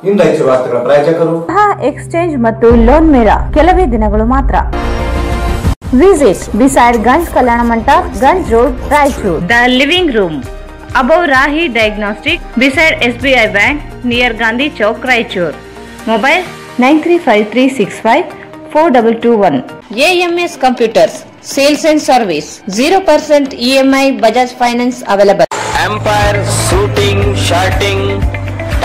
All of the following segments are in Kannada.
ಇಂದು ಹೆಚ್ಚು ವಾರ್ತೆಗಳ ಪ್ರಾಯೋಜಕರು ಎಕ್ಸ್ಚೇಂಜ್ ಮತ್ತು ಲೋನ್ ಮೇಳ ಕೆಲವೇ ದಿನಗಳು ಮಾತ್ರ. Visit beside Ganj Kalyana Mandap, Ganj Road, Raichur. The living room above Rahi Diagnostic beside SBI Bank near Gandhi Chowk, Raichur. Mobile 9353654221. AMS Computers Sales and Service 0% EMI Bajaj Finance available. Empire Shooting, Shirting,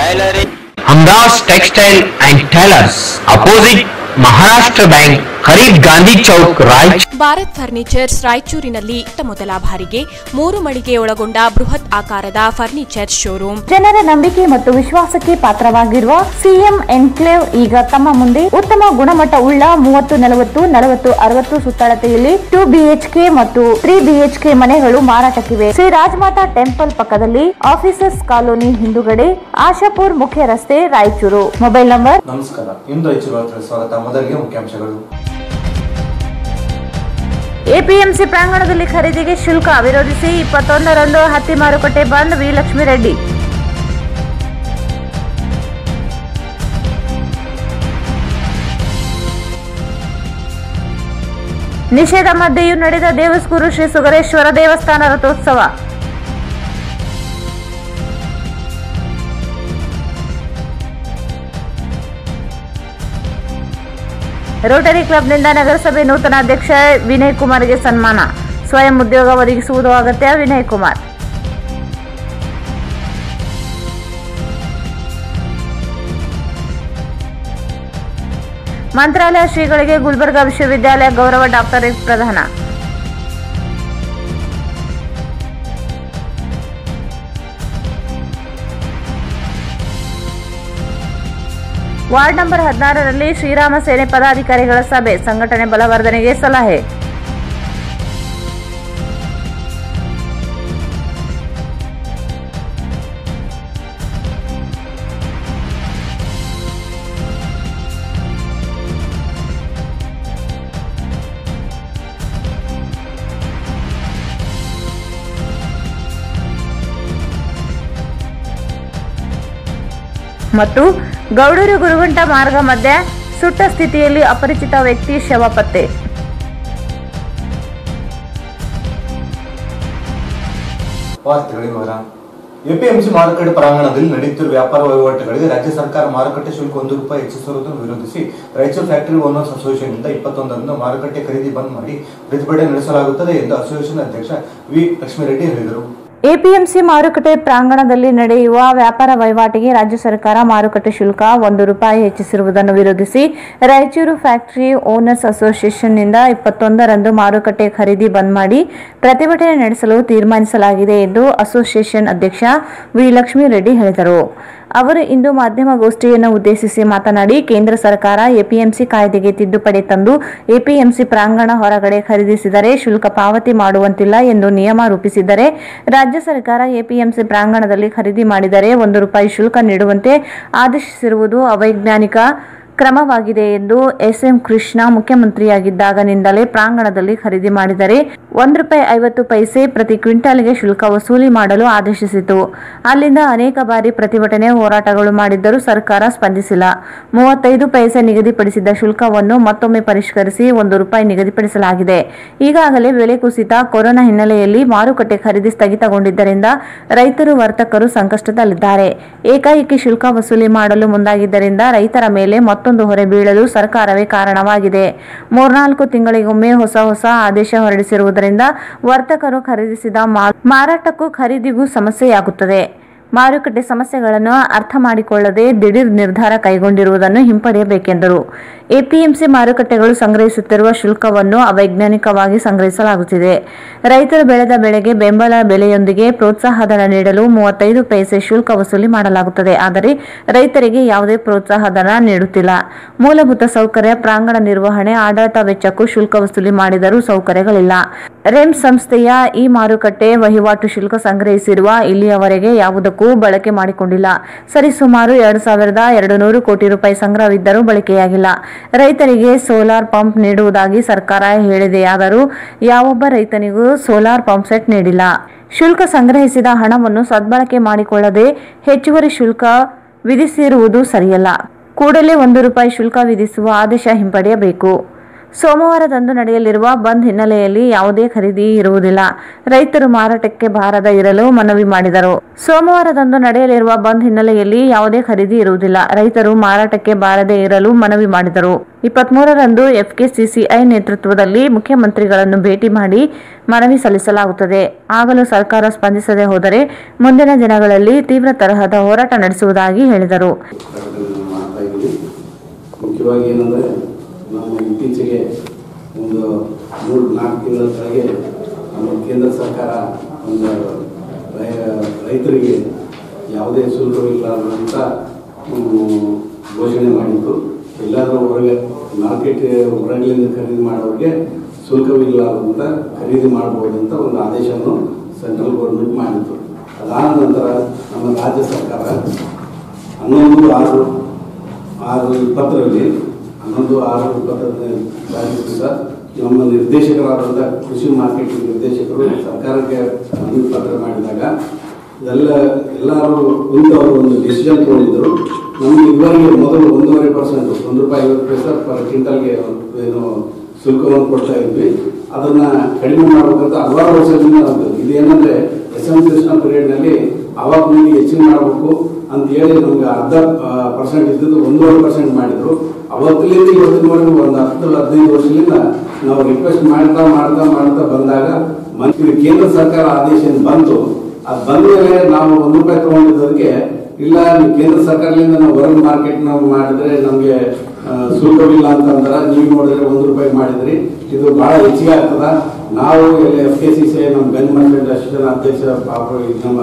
Tailoring. Hamdas Textile and Tailors opposite Maharashtra Bank, Kharib Gandhi Chowk, Raichur. Bharat furnitures ರಾಯಚೂರಿನಲ್ಲಿ ಮೊದಲ ಬಾರಿಗೆ 3 ಮಳಿಗೆ ಒಳಗೊಂಡ ಬೃಹತ್ ಆಕಾರದ ಫರ್ನಿಚರ್ ಶೋರೂಮ್. ಜನರ ನಂಬಿಕೆ ಮತ್ತು ವಿಶ್ವಾಸಕ್ಕೆ ಪಾತ್ರವಾಗಿರುವ ಸಿಎಂ ಎನ್ಕ್ಲೇವ್ ಈಗ ತಮ್ಮ ಮುಂದೆ ಉತ್ತಮ ಗುಣಮಟ್ಟ ಉಳ್ಳ 30, 40, 40, 60 ಸುತ್ತಳತೆಯಲ್ಲಿ 2 BHK ಮತ್ತು 3 BHK ಮನೆಗಳು ಮಾರಾಟಕ್ಕಿವೆ. ಶ್ರೀ ರಾಜಮಾತಾ ಟೆಂಪಲ್ ಪಕ್ಕದಲ್ಲಿ, ಆಫೀಸರ್ಸ್ ಕಾಲೋನಿ ಹಿಂದುಗಡೆ, ಆಶಾಪುರ್ ಮುಖ್ಯ ರಸ್ತೆ, ರಾಯಚೂರು. Mobile number. ನಮಸ್ಕಾರ. ಇಂದು ಹೆಚ್ಚು ವಾರ್ತೆಗಳ ಸ್ವಾಗತ. ಮೊದಲಿಗೆ ಮುಖ್ಯಾಂಶಗಳು. ಎಪಿಎಂಸಿ ಪ್ರಾಂಗಣದಲ್ಲಿ ಖರೀದಿಗೆ ಶುಲ್ಕ ವಿರೋಧಿಸಿ 21ರಂದು ಹತ್ತಿ ಮಾರುಕಟ್ಟೆ ಬಂದ್. ವಿ ಲಕ್ಷ್ಮಿ ರೆಡ್ಡಿ. ನಿಷೇಧ ಮಧ್ಯೆಯೂ ನಡೆದ ದೇವಸ್ಕೂರು ಶ್ರೀ ಸುಗರೇಶ್ವರ ದೇವಸ್ಥಾನ ರಥೋತ್ಸವ. ರೋಟರಿ ಕ್ಲಬ್ನಿಂದ ನಗರಸಭೆ ನೂತನ ಅಧ್ಯಕ್ಷ ವಿನಯ್ ಕುಮಾರ್ಗೆ ಸನ್ಮಾನ. ಸ್ವಯಂ ಉದ್ಯೋಗ ಒದಗಿಸುವುದು ಅಗತ್ಯ. ವಿನಯ್ ಕುಮಾರ್. ಮಂತ್ರಾಲಯ ಶ್ರೀಗಳಿಗೆ ಗುಲ್ಬರ್ಗಾ ವಿಶ್ವವಿದ್ಯಾಲಯ ಗೌರವ ಡಾಕ್ಟರೇಟ್ ಪ್ರದಾನ. ವಾರ್ಡ್ ನಂಬರ್ 16ರಲ್ಲಿ ಶ್ರೀರಾಮ ಸೇನೆ ಪದಾಧಿಕಾರಿಗಳ ಸಭೆ. ಸಂಘಟನೆ ಬಲವರ್ಧನೆಗೆ ಸಲಹೆ. ಮತ್ತು ಗೌಡೂರು ಗುರುಗುಂಟ ಮಾರ್ಗ ಮಧ್ಯೆ ಸುಟ್ಟ ಸ್ಥಿತಿಯಲ್ಲಿ ಅಪರಿಚಿತ ವ್ಯಕ್ತಿ ಶವ ಪತ್ತೆ. ಎಪಿಎಂಸಿ ಮಾರುಕಟ್ಟೆ ಪ್ರಾಂಗಣದಲ್ಲಿ ನಡೆಯುತ್ತಿರುವ ವ್ಯಾಪಾರ ವಹಿವಾಟುಗಳಿಗೆ ರಾಜ್ಯ ಸರ್ಕಾರ ಮಾರುಕಟ್ಟೆ ಶುಲ್ಕ ₹1 ಹೆಚ್ಚಿಸಿರುವುದನ್ನು ವಿರೋಧಿಸಿ ರಾಯಚೂರು ಫ್ಯಾಕ್ಟರಿ ಓನರ್ಸ್ ಅಸೋಸಿಯೇಷನ್ನಿಂದ 21ರಂದು ಮಾರುಕಟ್ಟೆ ಖರೀದಿ ಬಂದ್ ಮಾಡಿ ಪ್ರತಿಭಟನೆ ನಡೆಸಲಾಗುತ್ತದೆ ಎಂದು ಅಸೋಸಿಯೇಷನ್ ಅಧ್ಯಕ್ಷ ವಿ ಲಕ್ಷ್ಮಿ ರೆಡ್ಡಿ ಹೇಳಿದರು. ಎಪಿಎಂಸಿ ಮಾರುಕಟ್ಟೆ ಪ್ರಾಂಗಣದಲ್ಲಿ ನಡೆಯುವ ವ್ಯಾಪಾರ ವಹಿವಾಟಿಗೆ ರಾಜ್ಯ ಸರ್ಕಾರ ಮಾರುಕಟ್ಟೆ ಶುಲ್ಕ ₹1 ಹೆಚ್ಚಿಸಿರುವುದನ್ನು ವಿರೋಧಿಸಿ ರಾಯಚೂರು ಫ್ಯಾಕ್ಟರಿ ಓನರ್ಸ್ ಅಸೋಸಿಯೇಷನ್ನಿಂದ 21ರಂದು ಮಾರುಕಟ್ಟೆ ಖರೀದಿ ಬಂದ್ ಮಾಡಿ ಪ್ರತಿಭಟನೆ ನಡೆಸಲು ತೀರ್ಮಾನಿಸಲಾಗಿದೆ ಎಂದು ಅಸೋಸಿಯೇಷನ್ ಅಧ್ಯಕ್ಷ ವಿ ಲಕ್ಷ್ಮಿ ರೆಡ್ಡಿ ಹೇಳಿದರು. ಅವರು ಇಂದು ಮಾಧ್ಯಮಗೋಷ್ಠಿಯನ್ನು ಉದ್ದೇಶಿಸಿ ಮಾತನಾಡಿ, ಕೇಂದ್ರ ಸರ್ಕಾರ ಎಪಿಎಂಸಿ ಕಾಯ್ದೆಗೆ ತಿದ್ದುಪಡಿ ತಂದು ಎಪಿಎಂಸಿ ಪ್ರಾಂಗಣ ಹೊರಗಡೆ ಖರೀದಿಸಿದರೆ ಶುಲ್ಕ ಪಾವತಿ ಮಾಡುವಂತಿಲ್ಲ ಎಂದು ನಿಯಮ ರೂಪಿಸಿದ್ದರೆ, ರಾಜ್ಯ ಸರ್ಕಾರ ಎಪಿಎಂಸಿ ಪ್ರಾಂಗಣದಲ್ಲಿ ಖರೀದಿ ಮಾಡಿದರೆ ₹1 ಶುಲ್ಕ ನೀಡುವಂತೆ ಆದೇಶಿಸಿರುವುದು ಅವೈಜ್ಞಾನಿಕ ಕ್ರಮವಾಗಿದೆ ಎಂದು ಎಸ್ಎಂ ಕೃಷ್ಣ ಮುಖ್ಯಮಂತ್ರಿಯಾಗಿದ್ದಾಗನಿಂದಲೇ ಪ್ರಾಂಗಣದಲ್ಲಿ ಖರೀದಿ ಮಾಡಿದರೆ ₹1.50 ಪ್ರತಿ ಕ್ವಿಂಟಾಲ್ಗೆ ಶುಲ್ಕ ವಸೂಲಿ ಮಾಡಲು ಆದೇಶಿಸಿತು. ಅಲ್ಲಿಂದ ಅನೇಕ ಬಾರಿ ಪ್ರತಿಭಟನೆ ಹೋರಾಟಗಳು ಮಾಡಿದ್ದರೂ ಸರ್ಕಾರ ಸ್ಪಂದಿಸಿಲ್ಲ. 35 ಪೈಸೆ ನಿಗದಿಪಡಿಸಿದ್ದ ಶುಲ್ಕವನ್ನು ಮತ್ತೊಮ್ಮೆ ಪರಿಷ್ಕರಿಸಿ ₹1 ನಿಗದಿಪಡಿಸಲಾಗಿದೆ. ಈಗಾಗಲೇ ಬೆಲೆ ಕುಸಿತ, ಕೊರೋನಾ ಹಿನ್ನೆಲೆಯಲ್ಲಿ ಮಾರುಕಟ್ಟೆ ಖರೀದಿ ಸ್ಥಗಿತಗೊಂಡಿದ್ದರಿಂದ ರೈತರು, ವರ್ತಕರು ಸಂಕಷ್ಟದಲ್ಲಿದ್ದಾರೆ. ಏಕಾಏಕಿ ಶುಲ್ಕ ವಸೂಲಿ ಮಾಡಲು ಮುಂದಾಗಿದ್ದರಿಂದ ರೈತರ ಮೇಲೆ ಮತ್ತೊಂದು ಹೊರೆ ಬೀಳಲು ಸರ್ಕಾರವೇ ಕಾರಣವಾಗಿದೆ. 3-4 ತಿಂಗಳಿಗೊಮ್ಮೆ ಹೊಸ ಆದೇಶ ಹೊರಡಿಸಿರುವುದರಿಂದ ವರ್ತಕರು ಖರೀದಿಸಿದ ಮಾರಾಟಕ್ಕೂ ಖರೀದಿಗೂ ಸಮಸ್ಯೆಯಾಗುತ್ತದೆ. ಮಾರುಕಟ್ಟೆ ಸಮಸ್ಯೆಗಳನ್ನು ಅರ್ಥ ಮಾಡಿಕೊಳ್ಳದೆ ದಿಢೀರ್ ನಿರ್ಧಾರ ಕೈಗೊಂಡಿರುವುದನ್ನು ಹಿಂಪಡೆಯಬೇಕೆಂದರು. ಎಪಿಎಂಸಿ ಮಾರುಕಟ್ಟೆಗಳು ಸಂಗ್ರಹಿಸುತ್ತಿರುವ ಶುಲ್ಕವನ್ನು ಅವೈಜ್ಞಾನಿಕವಾಗಿ ಸಂಗ್ರಹಿಸಲಾಗುತ್ತಿದೆ. ರೈತರು ಬೆಳೆದ ಬೆಳೆಗೆ ಬೆಂಬಲ ಬೆಲೆಯೊಂದಿಗೆ ಪ್ರೋತ್ಸಾಹಧನ ನೀಡಲು 35 ಪೈಸೆ ಶುಲ್ಕ ವಸೂಲಿ ಮಾಡಲಾಗುತ್ತದೆ. ಆದರೆ ರೈತರಿಗೆ ಯಾವುದೇ ಪ್ರೋತ್ಸಾಹಧನ ನೀಡುತ್ತಿಲ್ಲ. ಮೂಲಭೂತ ಸೌಕರ್ಯ, ಪ್ರಾಂಗಣ ನಿರ್ವಹಣೆ, ಆಡಳಿತ ವೆಚ್ಚಕ್ಕೂ ಶುಲ್ಕ ವಸೂಲಿ ಮಾಡಿದರೂ ಸೌಕರ್ಯಗಳಿಲ್ಲ. ರೆಮ್ಸ್ ಸಂಸ್ಥೆಯ ಈ ಮಾರುಕಟ್ಟೆ ವಹಿವಾಟು ಶುಲ್ಕ ಸಂಗ್ರಹಿಸಿರುವ ಇಲ್ಲಿಯವರೆಗೆ ಯಾವುದಕ್ಕೂ ಬಳಕೆ ಮಾಡಿಕೊಂಡಿಲ್ಲ. ಸರಿಸುಮಾರು 2200 ಕೋಟಿ ರೂಪಾಯಿ ಸಂಗ್ರಹವಿದ್ದರೂ ಬಳಕೆಯಾಗಿಲ್ಲ. ರೈತರಿಗೆ ಸೋಲಾರ್ ಪಂಪ್ ನೀಡುವುದಾಗಿ ಸರ್ಕಾರ ಹೇಳಿದೆಯಾದರೂ ಯಾವೊಬ್ಬ ರೈತನಿಗೂ ಸೋಲಾರ್ ಪಂಪ್ ಸೆಟ್ ನೀಡಿಲ್ಲ. ಶುಲ್ಕ ಸಂಗ್ರಹಿಸಿದ ಹಣವನ್ನು ಸದ್ಬಳಕೆ ಮಾಡಿಕೊಳ್ಳದೆ ಹೆಚ್ಚುವರಿ ಶುಲ್ಕ ವಿಧಿಸಿರುವುದು ಸರಿಯಲ್ಲ. ಕೂಡಲೇ ₹1 ಶುಲ್ಕ ವಿಧಿಸುವ ಆದೇಶ ಹಿಂಪಡೆಯಬೇಕು. ಸೋಮವಾರದಂದು ನಡೆಯಲಿರುವ ಬಂದ್ ಹಿನ್ನೆಲೆಯಲ್ಲಿ ಯಾವುದೇ ಖರೀದಿ ಇರುವುದಿಲ್ಲ. ರೈತರು ಮಾರಾಟಕ್ಕೆ ಬಾರದೆ ಇರಲು ಮನವಿ ಮಾಡಿದರು. ಸೋಮವಾರದಂದು ನಡೆಯಲಿರುವ ಬಂದ್ ಹಿನ್ನೆಲೆಯಲ್ಲಿ ಯಾವುದೇ ಖರೀದಿ ಇರುವುದಿಲ್ಲ. ರೈತರು ಮಾರಾಟಕ್ಕೆ ಬಾರದೆ ಇರಲು ಮನವಿ ಮಾಡಿದರು. 23ರಂದು FKCCI ನೇತೃತ್ವದಲ್ಲಿ ಮುಖ್ಯಮಂತ್ರಿಗಳನ್ನು ಭೇಟಿ ಮಾಡಿ ಮನವಿ ಸಲ್ಲಿಸಲಾಗುತ್ತದೆ. ಆಗಲೂ ಸರ್ಕಾರ ಸ್ಪಂದಿಸದೆ ಹೋದರೆ ಮುಂದಿನ ದಿನಗಳಲ್ಲಿ ತೀವ್ರ ತರಹದ ಹೋರಾಟ ನಡೆಸುವುದಾಗಿ ಹೇಳಿದರು. ಮುಖ್ಯವಾಗಿ ಏನಂದರೆ ನಾವು ಇತ್ತೀಚೆಗೆ ಒಂದು 3-4 ತಿಂಗಳ ಕೆಳಗೆ ನಮ್ಮ ಕೇಂದ್ರ ಸರ್ಕಾರ ಒಂದು ರೈತರಿಗೆ ಯಾವುದೇ ಶುಲ್ಕವಿಲ್ಲ ಅಂತ ಘೋಷಣೆ ಮಾಡಿತ್ತು. ಎಲ್ಲಾದರೂ ಹೊರಗೆ ಮಾರ್ಕೆಟ್ ಹೊರಗಲಿಂದ ಖರೀದಿ ಮಾಡೋರಿಗೆ ಶುಲ್ಕವಿಲ್ಲ ಅಂತ ಖರೀದಿ ಮಾಡ್ಬೋದಂತ ಒಂದು ಆದೇಶವನ್ನು ಸೆಂಟ್ರಲ್ ಗೌರ್ಮೆಂಟ್ ಮಾಡಿತ್ತು. ಅದಾದ ನಂತರ ನಮ್ಮ ರಾಜ್ಯ ಸರ್ಕಾರ 11/6/20ರಲ್ಲಿ 11/6/20 ದಿವಸ ನಮ್ಮ ನಿರ್ದೇಶಕರಾದಂಥ ಕೃಷಿ ಮಾರ್ಕೆಟಿಂಗ್ ನಿರ್ದೇಶಕರು ಸರ್ಕಾರಕ್ಕೆ ಮನವಿ ಪತ್ರ ಮಾಡಿದಾಗ ಎಲ್ಲರೂ ಕುಂತವರು ಒಂದು ಡಿಸಿಷನ್ ತಗೊಂಡಿದ್ದರು. ನಮಗೆ ಇವರಿಗೆ ಮೊದಲು 1.5% ₹1.50 ಪರ್ ಕ್ವಿಂಟಲ್ಗೆ ಏನು ಶುಲ್ಕವನ್ನು ಕೊಡ್ತಾ ಇದ್ವಿ. ಅದನ್ನು ಕಡಿಮೆ ಮಾಡಬೇಕಂತ ಹಲವಾರು ವರ್ಷದಿಂದ ಇದೇನಂದರೆ SM ಕೃಷ್ಣ ಪೀರಿಯಡ್ನಲ್ಲಿ ಆವಾಗ ಮುಂದೆ ಹೆಚ್ಚಿಗೆ ಮಾಡಬೇಕು ಅಂತ ಹೇಳಿ ನಮ್ಗೆ 0.5% ಇದ್ದದ್ದು 1.5% ಮಾಡಿದ್ರು. ಅವತ್ತಿನಿಂದ ಇವತ್ತಿನವರೆಗೂ ಒಂದು 10-15 ವರ್ಷದಿಂದ ನಾವು ರಿಕ್ವೆಸ್ಟ್ ಮಾಡ್ತಾ ಬಂದಾಗ ಕೇಂದ್ರ ಸರ್ಕಾರ ಆದೇಶ ಬಂತು. ಅದು ಬಂದ ಮೇಲೆ ನಾವು ₹1 ತಗೊಂಡಿದ್ದಕ್ಕೆ ಇಲ್ಲ ಕೇಂದ್ರ ಸರ್ಕಾರದಿಂದ ನಾವು ಹೊರಗೆ ಮಾರ್ಕೆಟ್ ನಾವು ಮಾಡಿದ್ರೆ ನಮಗೆ ಶುಲ್ಕವಿಲ್ಲ ಅಂತಂದ್ರೆ ನೀವು ನೋಡಿದ್ರೆ ₹1 ಮಾಡಿದ್ರಿ, ಇದು ಬಹಳ ಹೆಚ್ಚಿಗೆ ಆಗ್ತದ. ನಾವು FKCCI ನಮ್ಮ ಗಂಜ್ ಮಾರ್ಕೆಟ್ ಅಸೋಸಿಯೇಷನ್ ಅಧ್ಯಕ್ಷ ನಮ್ಮ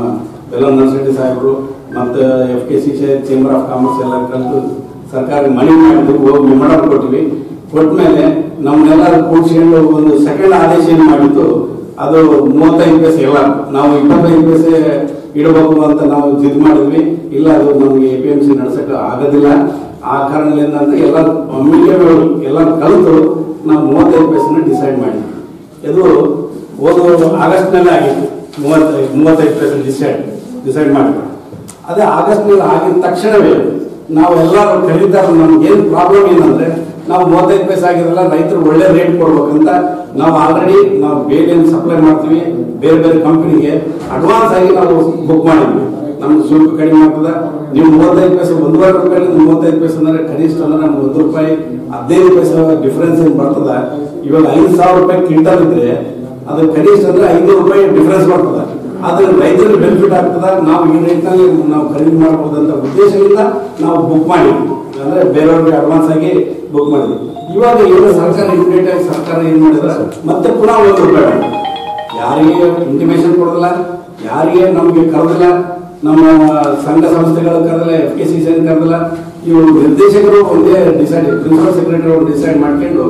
ಬೆಲ್ಲಂ ನರಸರೆಡ್ಡಿ ಸಾಹೇಬರು ಮತ್ತು FKCCI ಚೇಂಬರ್ ಆಫ್ ಕಾಮರ್ಸ್ ಎಲ್ಲ ಕಲಿತು ಸರ್ಕಾರಕ್ಕೆ ಮನವಿ ಮಾಡಿದ್ವಿ, ಹೋಗಿ ಮೆಮೊರಾಂಡಮ್ ಕೊಟ್ಟಿವಿ. ಕೊಟ್ಮೇಲೆ ನಮ್ಮನ್ನೆಲ್ಲ ಕೂಡಿಸ್ಕೊಂಡು ಒಂದು ಸೆಕೆಂಡ್ ಆದೇಶ ಏನು ಮಾಡಿತ್ತು, ಅದು 35 ಪೈಸೆ ಎಲ್ಲ ನಾವು 25 ಪೈಸೆ ಇಡಬೇಕು ಅಂತ ನಾವು ಜಿದ್ ಮಾಡಿದ್ವಿ. ಇಲ್ಲ ಅದು ನಮಗೆ APMC ನಡೆಸಕ್ಕೆ ಆಗೋದಿಲ್ಲ. ಆ ಕಾರಣದಿಂದ ಅಂತ ಎಲ್ಲ ಎಲ್ಲ ಕಲಿತು ನಾವು 35 ಪೈಸೆನ ಡಿಸೈಡ್ ಮಾಡಿದ್ವಿ. ಇದು ಹೋದ ಆಗಸ್ಟ್ನಲ್ಲೇ ಆಗಿತ್ತು. 35 ಪೈಸೆ ಡಿಸೈಡ್ ಮಾಡಿದ್ವಿ. ಅದೇ ಆಗಸ್ಟ್ನಲ್ಲಿ ಆಗಿದ ತಕ್ಷಣವೇ ನಾವು ಎಲ್ಲರೂ ಖರೀದಾರ ನಮ್ಗೇನು ಪ್ರಾಬ್ಲಮ್ ಏನಂದ್ರೆ ನಾವು 35 ಪೈಸೆ ಆಗಿರಲ್ಲ, ರೈತರು ಒಳ್ಳೆ ರೇಟ್ ಕೊಡ್ಬೇಕಂತ ನಾವು ಆಲ್ರೆಡಿ ನಾವು ಬೇಳೆಯನ್ನು ಸಪ್ಲೈ ಮಾಡ್ತೀವಿ ಬೇರೆ ಬೇರೆ ಕಂಪನಿಗೆ. ಅಡ್ವಾನ್ಸ್ ಆಗಿ ನಾವು ಬುಕ್ ಮಾಡಿದ್ವಿ. ನಮ್ಗೆ ಶುಲ್ಕ ಕಡಿಮೆ ಆಗ್ತದ. ನೀವು 35 ಪೈಸೆ ₹1.5 35 ಪೈಸೆ ಅಂದ್ರೆ ಕನಿಷ್ಠ ಅಂದ್ರೆ ನಮ್ಗೆ ₹1 15 ಪೈಸೆ ಡಿಫರೆನ್ಸ್ ಏನು ಬರ್ತದ. ಇವಾಗ ₹5,000 ಕ್ವಿಂಟಲ್ ಇದ್ರೆ ಅದು ಕನಿಷ್ಠ ಅಂದ್ರೆ ₹500 ಡಿಫರೆನ್ಸ್ ಬರ್ತದ. ಆದ್ರೆ ರೈತರಿಗೆ ಬೆನಿಫಿಟ್ ಆಗ್ತದ. ನಾವು ಈ ರೇಟ್ನಲ್ಲಿ ನಾವು ಖರೀದಿ ಮಾಡಬಹುದಂತ ಉದ್ದೇಶದಿಂದ ನಾವು ಬುಕ್ ಮಾಡಿದ್ವಿ. ಅಂದ್ರೆ ಬೇರೆಯವ್ರಿಗೆ ಅಡ್ವಾನ್ಸ್ ಆಗಿ ಬುಕ್ ಮಾಡಿದ್ವಿ. ಇವಾಗ ಏನು ಸರ್ಕಾರ ಇಮಿಡಿಯೇಟ್ ಆಗಿ ಸರ್ಕಾರ ಏನ್ ಮಾಡಿದ್ರೆ ಮತ್ತೆ ಪುನಃ ₹1 ಯಾರಿಗೆ ಇಂಟಿಮೇಷನ್ ಕೊಡೋದಿಲ್ಲ, ಯಾರಿಗೆ ನಮ್ಗೆ ಕರೆದಿಲ್ಲ, ನಮ್ಮ ಸಂಘ ಸಂಸ್ಥೆಗಳು ಕರೆದಿಲ್ಲ, FKCCI ಕರೆದಿಲ್ಲ. ಇವರು ನಿರ್ದೇಶಕರು ಒಂದೇ ಪ್ರಿನ್ಸಿಪಲ್ ಸೆಕ್ರೆಟರಿ ಅವರು ಡಿಸೈಡ್ ಮಾಡ್ಕೊಂಡು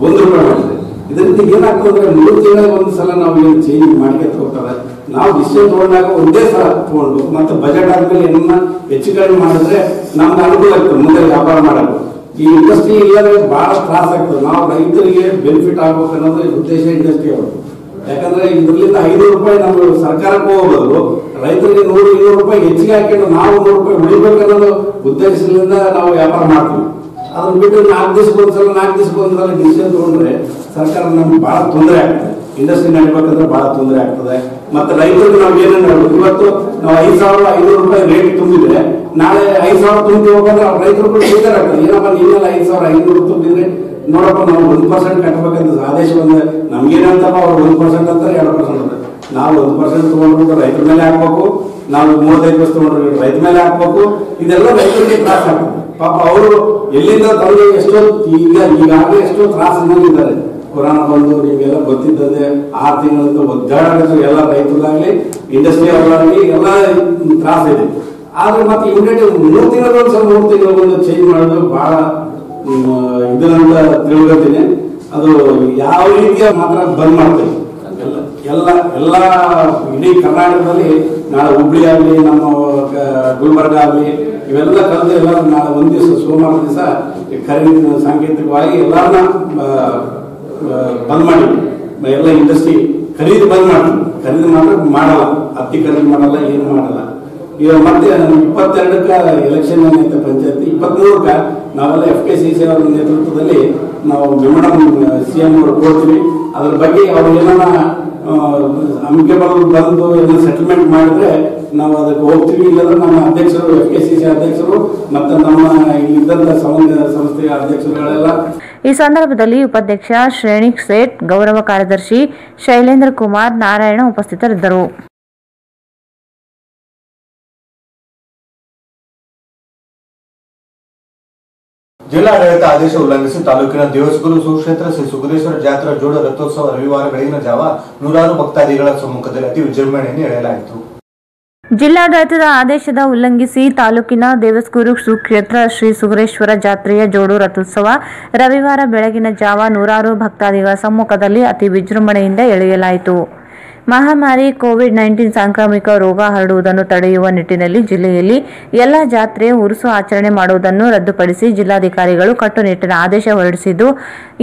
₹1 ಮಾಡಿದ್ರೆ ಇದರಿಂದ ಏನಾಗ್ತದೆ ಅಂದ್ರೆ 3 ತಿಂಗಳಿಗೆ ಒಂದು ಸಲ ನಾವು ಏನು ಚೇಂಜ್ ಮಾಡ್ಕೊತ ಹೋಗ್ತಾರೆ. ನಾವು ಡಿಸಿಷನ್ ತಗೊಂಡಾಗ ಒಂದೇ ಸಲ ತಗೊಂಡು ಮತ್ತೆ ಬಜೆಟ್ ಆದ್ಮೇಲೆ ಏನನ್ನ ಹೆಚ್ಚು ಕಡಿಮೆ ಮಾಡಿದ್ರೆ ನಮ್ಗೆ ಅನುಕೂಲ ಆಗ್ತದೆ ಮುಂದೆ ವ್ಯಾಪಾರ ಮಾಡೋದು. ಈ ಇಂಡಸ್ಟ್ರಿ ಇಲ್ಲದ್ರೆ ಬಹಳ ತ್ರಾಸ ಆಗ್ತದೆ. ನಾವು ರೈತರಿಗೆ ಬೆನಿಫಿಟ್ ಆಗ್ಬೇಕು ಅನ್ನೋದು ಉದ್ದೇಶ ಇಂಡಸ್ಟ್ರಿ ಅವರು. ಯಾಕಂದ್ರೆ ಇದರಿಂದ ₹500 ನಾವು ಸರ್ಕಾರಕ್ಕೆ ಹೋಗೋದು, ರೈತರಿಗೆ ₹100-200 ಹೆಚ್ಚಿಗೆ ಹಾಕೊಂಡು ನಾವು ₹100 ಉಳಿಬೇಕು ಅನ್ನೋದು ಉದ್ದೇಶದಿಂದ ನಾವು ವ್ಯಾಪಾರ ಮಾಡ್ತೀವಿ. ಅದನ್ನ ಬಿಟ್ಟು 4 ದಿವಸಕ್ಕೊಂದ್ಸಲ ಡಿಸಿಷನ್ ತಗೊಂಡ್ರೆ ಸರ್ಕಾರ ನಮ್ಗೆ ಬಹಳ ತೊಂದರೆ ಆಗ್ತದೆ. ಇಂಡಸ್ಟ್ರಿ ನಡಿಬೇಕಂದ್ರೆ ಬಹಳ ತೊಂದರೆ ಆಗ್ತದೆ. ಮತ್ತೆ ರೈತರಿಗೆ ನಾವು ಏನೇನು ಇವತ್ತು ನಾವು ₹5,500 ರೇಟ್ ತುಂಬಿದ್ರೆ ನಾಳೆ 5,000 ತುಂಬಿ ಹೋಗೋದ್ರೆ ರೈತರು ಕೂಡ ಬೇಜಾರ್ ಆಗ್ತದೆ. ಏನಪ್ಪ ನೀವೆಲ್ಲ 5,500 ತುಂಬಿದ್ರೆ ನೋಡಪ್ಪ ನಾವು 1% ಕಟ್ಟಬೇಕಂತ ಆದೇಶ ಬಂದ್ರೆ ನಮ್ಗೇನಂತಪ್ಪ ಅವ್ರು 1% ಅಂತಾರೆ, 2% ಅಂತಾರೆ. ನಾವು 1% ತಗೊಂಡ್ರು ರೈತರ ಮೇಲೆ ಹಾಕ್ಬೇಕು, ನಾವು 35 ಪೈಸೆ ತಗೊಂಡ್ರು ರೈತರ ಮೇಲೆ ಹಾಕ್ಬೇಕು. ಇದೆಲ್ಲ ರೈತರಿಗೆ ತ್ರಾಸ ಆಗ್ತದೆ. ಪಾಪ ಅವರು ಎಲ್ಲಿಂದ ತಂದು ಈಗಾಗಲೇ ಎಷ್ಟೋ ತ್ರಾಸಿನಲ್ಲಿದ್ದಾರೆ. ಕೊರೋನಾ ಬಂದು ನಿಮಗೆಲ್ಲ ಗೊತ್ತಿದ್ದದೆ 6 ತಿಂಗಳಿಂದ ಒದ್ದಾಡೋದು ಎಲ್ಲ ರೈತರಾಗಲಿ ಇಂಡಸ್ಟ್ರಿ ಅವರಾಗಲಿ ಎಲ್ಲ ತ್ರಾಸ ಇದೆ. ಆದ್ರೆ ಮತ್ತೆ ಇಮಿಡಿಯೇಟ್ 3 ತಿಂಗಳಿಗೊಂದು ಚೇಂಜ್ ಮಾಡೋದು ಬಹಳ ಇದನ್ನ ತಿಳ್ಕೊತೀನಿ. ಅದು ಯಾವ ರೀತಿಯ ಮಾತ್ರ ಬಂದ್ ಮಾಡ್ತೀವಿ ಎಲ್ಲ ಇಡೀ ಕರ್ನಾಟಕದಲ್ಲಿ ನಾಳೆ ಹುಬ್ಳಿ ಆಗಲಿ ನಮ್ಮ ಗುಲ್ಬರ್ಗ ಆಗಲಿ ಇವೆಲ್ಲ ಕಳೆದು ಎಲ್ಲ ನಾಳೆ ಒಂದು ದಿವಸ ಸೋಮವಾರ ದಿವಸ ಖರೀದಿ ಸಾಂಕೇತಿಕವಾಗಿ ಎಲ್ಲರನ್ನ ಬಂದ್ ಮಾಡಿ ಎಲ್ಲ ಇಂಡಸ್ಟ್ರಿ ಖರೀದಿ ಬಂದ್ ಮಾಡಿ ಖರೀದಿ ಮಾತ್ರ ಮಾಡಲ್ಲ, ಹತ್ತಿ ಖರೀದಿ ಮಾಡಲ್ಲ, ಏನು ಮಾಡಲ್ಲ. ಈಗ ಮತ್ತೆ 22ಕ್ಕೆ ಎಲೆಕ್ಷನ್ ಏನೈತೆ ಪಂಚಾಯತ್ 23ಕ್ಕೆ ನಾವೆಲ್ಲ FKCC ಅವರ ನೇತೃತ್ವದಲ್ಲಿ ನಾವು ಮೆಮೊರಂ CM ಅವರು ಕೊಡ್ತೀವಿ. ಅದ್ರ ಬಗ್ಗೆ ಅವ್ರು ಏನಾರ ಅಮಿಕೇಬಲ್ ಬಂದು ಏನೋ ಸೆಟಲ್ಮೆಂಟ್ ಮಾಡಿದ್ರೆ ನಾವು ಅದಕ್ಕೆ ಹೋಗ್ತೀವಿ. ಇಲ್ಲಾಂದ್ರೆ ನಮ್ಮ ಅಧ್ಯಕ್ಷರು FKCC ಅಧ್ಯಕ್ಷರು ಮತ್ತೆ ನಮ್ಮ ಇಲ್ಲಿದ್ದಂತ ಸಂಸ್ಥೆಯ ಅಧ್ಯಕ್ಷರುಗಳೆಲ್ಲ. ಈ ಸಂದರ್ಭದಲ್ಲಿ ಉಪಾಧ್ಯಕ್ಷ ಶ್ರೇಣಿಕ್ ಸೇಠ್, ಗೌರವ ಕಾರ್ಯದರ್ಶಿ ಶೈಲೇಂದ್ರ ಕುಮಾರ್, ನಾರಾಯಣ ಉಪಸ್ಥಿತರಿದ್ದರು. ಜಿಲ್ಲಾಡಳಿತ ಆದೇಶ ಉಲ್ಲಂಘಿಸಿ ತಾಲೂಕಿನ ದೇವಸಗುರು ಸುಕ್ಷೇತ್ರ ಶ್ರೀ ಸುಗರೇಶ್ವರ ಜಾತ್ರಾ ಜೋಡ ರಥೋತ್ಸವ ರವಿವಾರ ಬೆಳಗಿನ ಜಾವ ನೂರಾರು ಭಕ್ತಾದಿಗಳ ಸಮ್ಮುಖದಲ್ಲಿ ಅತಿ ವಿಜೃಂಭಣೆಯನ್ನು ಎಳೆಯಲಾಯಿತು. ಜಿಲ್ಲಾಡಳಿತದ ಆದೇಶದ ಉಲ್ಲಂಘಿಸಿ ತಾಲೂಕಿನ ದೇವಸಗುರು ಸುಕ್ಷೇತ್ರ ಶ್ರೀ ಸುಗರೇಶ್ವರ ಜಾತ್ರೆಯ ಜೋಡು ರಥೋತ್ಸವ ರವಿವಾರ ಬೆಳಗಿನ ಜಾವ ನೂರಾರು ಭಕ್ತಾದಿಗಳ ಸಮ್ಮುಖದಲ್ಲಿ ಅತಿ ವಿಜೃಂಭಣೆಯಿಂದ ಎಳೆಯಲಾಯಿತು. ಮಹಾಮಾರಿ ಕೋವಿಡ್-19 ಸಾಂಕ್ರಾಮಿಕ ರೋಗ ಹರಡುವುದನ್ನು ತಡೆಯುವ ನಿಟ್ಟಿನಲ್ಲಿ ಜಿಲ್ಲೆಯಲ್ಲಿ ಎಲ್ಲ ಜಾತ್ರೆ ಉರುಸು ಆಚರಣೆ ಮಾಡುವುದನ್ನು ರದ್ದುಪಡಿಸಿ ಜಿಲ್ಲಾಧಿಕಾರಿಗಳು ಕಟ್ಟುನಿಟ್ಟಿನ ಆದೇಶ ಹೊರಡಿಸಿದ್ದು,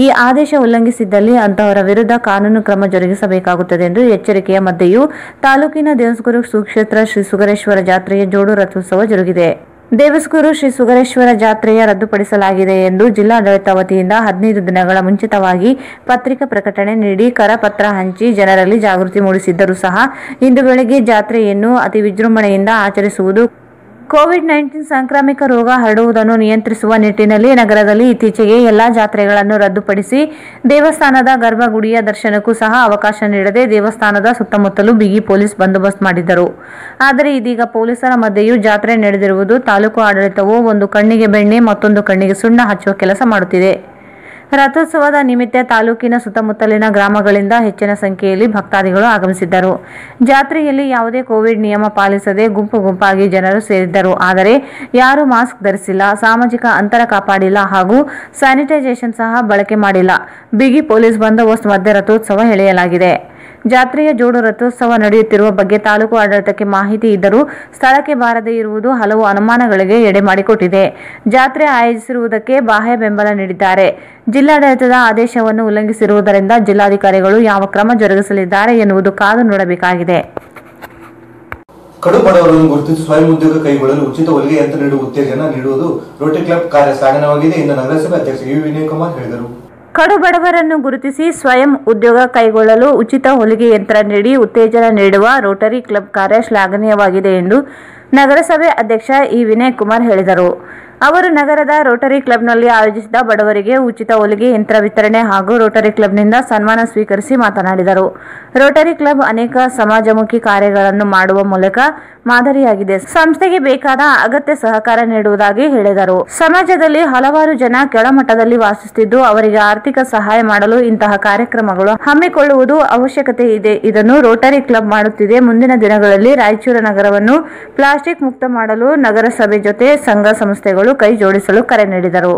ಈ ಆದೇಶ ಉಲ್ಲಂಘಿಸಿದ್ದಲ್ಲಿ ಅಂತಹವರ ವಿರುದ್ಧ ಕಾನೂನು ಕ್ರಮ ಜರುಗಿಸಬೇಕಾಗುತ್ತದೆ ಎಂದು ಎಚ್ಚರಿಕೆಯ ಮಧ್ಯೆಯೂ ತಾಲೂಕಿನ ದೇವಸಗುರು ಸುಕ್ಷೇತ್ರ ಶ್ರೀ ಸುಗರೇಶ್ವರ ಜಾತ್ರೆಯ ಜೋಡು ರಥೋತ್ಸವ ಜರುಗಿದೆ. ದೇವಸಗುರು ಶ್ರೀ ಸುಗರೇಶ್ವರ ಜಾತ್ರೆಯ ರದ್ದುಪಡಿಸಲಾಗಿದೆ ಎಂದು ಜಿಲ್ಲಾಡಳಿತ ವತಿಯಿಂದ 15 ದಿನಗಳ ಮುಂಚಿತವಾಗಿ ಪತ್ರಿಕಾ ಪ್ರಕಟಣೆ ನೀಡಿ ಕರಪತ್ರ ಹಂಚಿ ಜನರಲ್ಲಿ ಜಾಗೃತಿ ಮೂಡಿಸಿದ್ದರೂ ಸಹ ಇಂದು ಬೆಳಗ್ಗೆ ಜಾತ್ರೆಯನ್ನು ಅತಿ ವಿಜೃಂಭಣೆಯಿಂದ ಆಚರಿಸುವುದು ಕೋವಿಡ್-19 ಸಾಂಕ್ರಾಮಿಕ ರೋಗ ಹರಡುವುದನ್ನು ನಿಯಂತ್ರಿಸುವ ನಿಟ್ಟಿನಲ್ಲಿ ನಗರದಲ್ಲಿ ಇತ್ತೀಚೆಗೆ ಎಲ್ಲಾ ಜಾತ್ರೆಗಳನ್ನು ರದ್ದುಪಡಿಸಿ ದೇವಸ್ಥಾನದ ಗರ್ಭಗುಡಿಯ ದರ್ಶನಕ್ಕೂ ಸಹ ಅವಕಾಶ ನೀಡದೆ ದೇವಸ್ಥಾನದ ಸುತ್ತಮುತ್ತಲೂ ಬಿಗಿ ಪೊಲೀಸ್ ಬಂದೋಬಸ್ತ್ ಮಾಡಿದ್ದರು. ಆದರೆ ಇದೀಗ ಪೊಲೀಸರ ಮಧ್ಯೆಯೂ ಜಾತ್ರೆ ನಡೆದಿರುವುದು ತಾಲೂಕು ಆಡಳಿತವು ಒಂದು ಕಣ್ಣಿಗೆ ಬೆಣ್ಣೆ ಮತ್ತೊಂದು ಕಣ್ಣಿಗೆ ಸುಣ್ಣ ಹಚ್ಚುವ ಕೆಲಸ ಮಾಡುತ್ತಿದೆ. ರಥೋತ್ಸವದ ನಿಮಿತ್ತ ತಾಲೂಕಿನ ಸುತ್ತಮುತ್ತಲಿನ ಗ್ರಾಮಗಳಿಂದ ಹೆಚ್ಚಿನ ಸಂಖ್ಯೆಯಲ್ಲಿ ಭಕ್ತಾದಿಗಳು ಆಗಮಿಸಿದ್ದರು. ಜಾತ್ರೆಯಲ್ಲಿ ಯಾವುದೇ ಕೋವಿಡ್ ನಿಯಮ ಪಾಲಿಸದೆ ಗುಂಪು ಗುಂಪಾಗಿ ಜನರು ಸೇರಿದ್ದರು. ಆದರೆ ಯಾರೂ ಮಾಸ್ಕ್ ಧರಿಸಿಲ್ಲ, ಸಾಮಾಜಿಕ ಅಂತರ ಕಾಪಾಡಿಲ್ಲ ಹಾಗೂ ಸ್ಯಾನಿಟೈಸೇಷನ್ ಸಹ ಬಳಕೆ ಮಾಡಿಲ್ಲ. ಬಿಗಿ ಪೊಲೀಸ್ ಬಂದೋಬಸ್ತ್ ಮಧ್ಯೆ ರಥೋತ್ಸವ ಎಳೆಯಲಾಗಿದೆ. ಜಾತ್ರೆಯ ಜೋಡು ರಥೋತ್ಸವ ನಡೆಯುತ್ತಿರುವ ಬಗ್ಗೆ ತಾಲೂಕು ಆಡಳಿತಕ್ಕೆ ಮಾಹಿತಿ ಇದ್ದರೂ ಸ್ಥಳಕ್ಕೆ ಬಾರದೇ ಇರುವುದು ಹಲವು ಅನುಮಾನಗಳಿಗೆ ಎಡೆ ಮಾಡಿಕೊಟ್ಟಿದೆ. ಜಾತ್ರೆ ಆಯೋಜಿಸಿರುವುದಕ್ಕೆ ಬಾಹ್ಯ ಬೆಂಬಲ ನೀಡಿದ್ದಾರೆ. ಜಿಲ್ಲಾಡಳಿತದ ಆದೇಶವನ್ನು ಉಲ್ಲಂಘಿಸಿರುವುದರಿಂದ ಜಿಲ್ಲಾಧಿಕಾರಿಗಳು ಯಾವ ಕ್ರಮ ಜರುಗಿಸಲಿದ್ದಾರೆ ಎನ್ನುವುದು ಕಾದು ನೋಡಬೇಕಾಗಿದೆ. ಕಡು ಬಡವರನ್ನು ಗುರುತಿಸಿ ಸ್ವಯಂ ಉದ್ಯೋಗ ಕೈಗೊಳ್ಳಲು ಉಚಿತ ಹೊಲಿಗೆ ಯಂತ್ರ ನೀಡುವ ಉತ್ತೇಜನ ನೀಡುವುದು ರೋಟರಿ ಕ್ಲಬ್ ಕಾರ್ಯ ಸಾಧನವಾಗಿದೆ ಎಂದು ನಗರಸಭೆ ಅಧ್ಯಕ್ಷ ಯು ವಿನಯ್ ಕುಮಾರ್ ಹೇಳಿದರು. ಕಡು ಬಡವರನ್ನು ಗುರುತಿಸಿ ಸ್ವಯಂ ಉದ್ಯೋಗ ಕೈಗೊಳ್ಳಲು ಉಚಿತ ಹೊಲಿಗೆ ಯಂತ್ರ ನೀಡಿ ಉತ್ತೇಜನ ನೀಡುವ ರೋಟರಿ ಕ್ಲಬ್ ಕಾರ್ಯ ಶ್ಲಾಘನೀಯವಾಗಿದೆ ಎಂದು ನಗರಸಭೆ ಅಧ್ಯಕ್ಷ ಇ ವಿನಯ್ ಕುಮಾರ್ ಹೇಳಿದರು. ಅವರು ನಗರದ ರೋಟರಿ ಕ್ಲಬ್ನಲ್ಲಿ ಆಯೋಜಿಸಿದ ಬಡವರಿಗೆ ಉಚಿತ ಹೊಲಿಗೆ ಯಂತ್ರ ವಿತರಣೆ ಹಾಗೂ ರೋಟರಿ ಕ್ಲಬ್ನಿಂದ ಸನ್ಮಾನ ಸ್ವೀಕರಿಸಿ ಮಾತನಾಡಿದರು. ರೋಟರಿ ಕ್ಲಬ್ ಅನೇಕ ಸಮಾಜಮುಖಿ ಕಾರ್ಯಗಳನ್ನು ಮಾಡುವ ಮೂಲಕ ಮಾದರಿಯಾಗಿದೆ. ಸಂಸ್ಥೆಗೆ ಬೇಕಾದ ಅಗತ್ಯ ಸಹಕಾರ ನೀಡುವುದಾಗಿ ಹೇಳಿದರು. ಸಮಾಜದಲ್ಲಿ ಹಲವಾರು ಜನ ಕೆಳಮಟ್ಟದಲ್ಲಿ ವಾಸಿಸುತ್ತಿದ್ದು ಅವರಿಗೆ ಆರ್ಥಿಕ ಸಹಾಯ ಮಾಡಲು ಇಂತಹ ಕಾರ್ಯಕ್ರಮಗಳು ಹಮ್ಮಿಕೊಳ್ಳುವುದು ಅವಶ್ಯಕತೆ ಇದೆ. ಇದನ್ನು ರೋಟರಿ ಕ್ಲಬ್ ಮಾಡುತ್ತಿದೆ. ಮುಂದಿನ ದಿನಗಳಲ್ಲಿ ರಾಯಚೂರು ನಗರವನ್ನು ಪ್ಲಾಸ್ಟಿಕ್ ಮುಕ್ತ ಮಾಡಲು ನಗರಸಭೆ ಜೊತೆ ಸಂಘ ಸಂಸ್ಥೆಗಳು ಕೈ ಜೋಡಿಸಲು ಕರೆ ನೀಡಿದರು.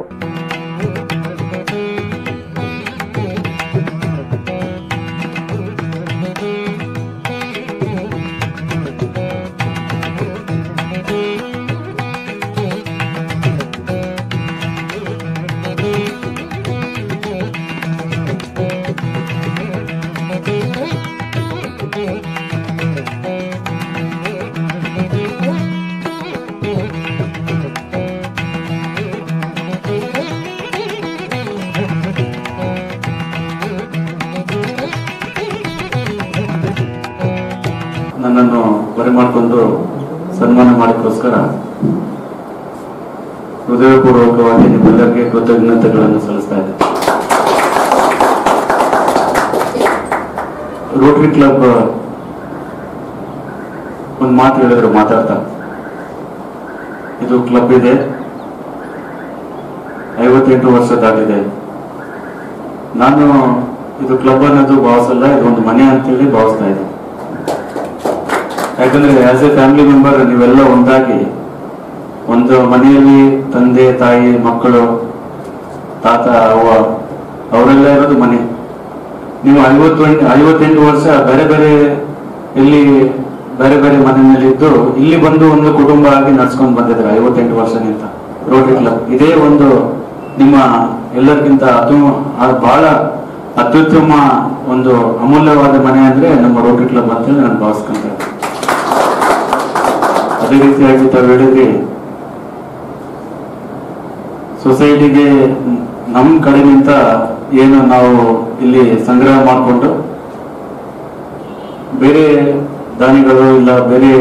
ನನ್ನನ್ನು ಬರಮಾಡಿಕೊಂಡು ಸನ್ಮಾನ ಮಾಡೋಕ್ಕೋಸ್ಕರ ಹೃದಯಪೂರ್ವಕವಾಗಿ ನಿಮ್ಮೆಲ್ಲರಿಗೆ ಕೃತಜ್ಞತೆಗಳನ್ನು ಸಲ್ಲಿಸ್ತಾ ಇದ್ದೇನೆ. ರೋಟರಿ ಕ್ಲಬ್ ಒಂದು ಮಾತು ಹೇಳಿದ್ರು ಮಾತಾಡ್ತಾ, ಇದು ಕ್ಲಬ್ ಇದೆ, 58 ವರ್ಷದಾಗಿದೆ. ನಾನು ಇದು ಕ್ಲಬ್ ಅನ್ನೋದು ಭಾವಿಸಲ್ಲ, ಇದು ಒಂದು ಮನೆ ಅಂತೇಳಿ ಭಾವಿಸ್ತಾ ಇದ್ದೆ. ಯಾಕಂದ್ರೆ ಆಸ್ ಎ ಫ್ಯಾಮಿಲಿ ಮೆಂಬರ್ ನೀವೆಲ್ಲ ಒಂದಾಗಿ ಒಂದು ಮನೆಯಲ್ಲಿ ತಂದೆ ತಾಯಿ ಮಕ್ಕಳು ತಾತ ಅವ್ವ ಅವರೆಲ್ಲ ಇರೋದು ಮನೆ. ನೀವು 58 ವರ್ಷ ಬೇರೆ ಬೇರೆ ಇಲ್ಲಿ ಬೇರೆ ಬೇರೆ ಮನೆಯಲ್ಲಿ ಇದ್ದು ಇಲ್ಲಿ ಬಂದು ಒಂದು ಕುಟುಂಬ ಆಗಿ ನಡ್ಸ್ಕೊಂಡು ಬಂದಿದ್ರೆ 58 ವರ್ಷಕ್ಕಿಂತ ರೋಟರಿ ಕ್ಲಬ್ ಇದೇ ಒಂದು ನಿಮ್ಮ ಎಲ್ಲರಿಗಿಂತ ಬಹಳ ಅತ್ಯುತ್ತಮ ಒಂದು ಅಮೂಲ್ಯವಾದ ಮನೆ ಅಂದ್ರೆ ನಮ್ಮ ರೋಟರಿ ಕ್ಲಬ್ ಅಂತೇಳಿ ನಾನು ಭಾವಿಸ್ಕೊಂತ. ಅದೇ ರೀತಿಯಾಗಿ ತಾವು ಹೇಳಿದ್ರಿ, ಸೊಸೈಟಿಗೆ ನಮ್ಮ ಕಡೆಗಿಂತ ಏನು ನಾವು ಇಲ್ಲಿ ಸಂಗ್ರಹ ಮಾಡಿಕೊಂಡು ಬೇರೆ ದಾನಿಗಳು ಇಲ್ಲ ಬೇರೆ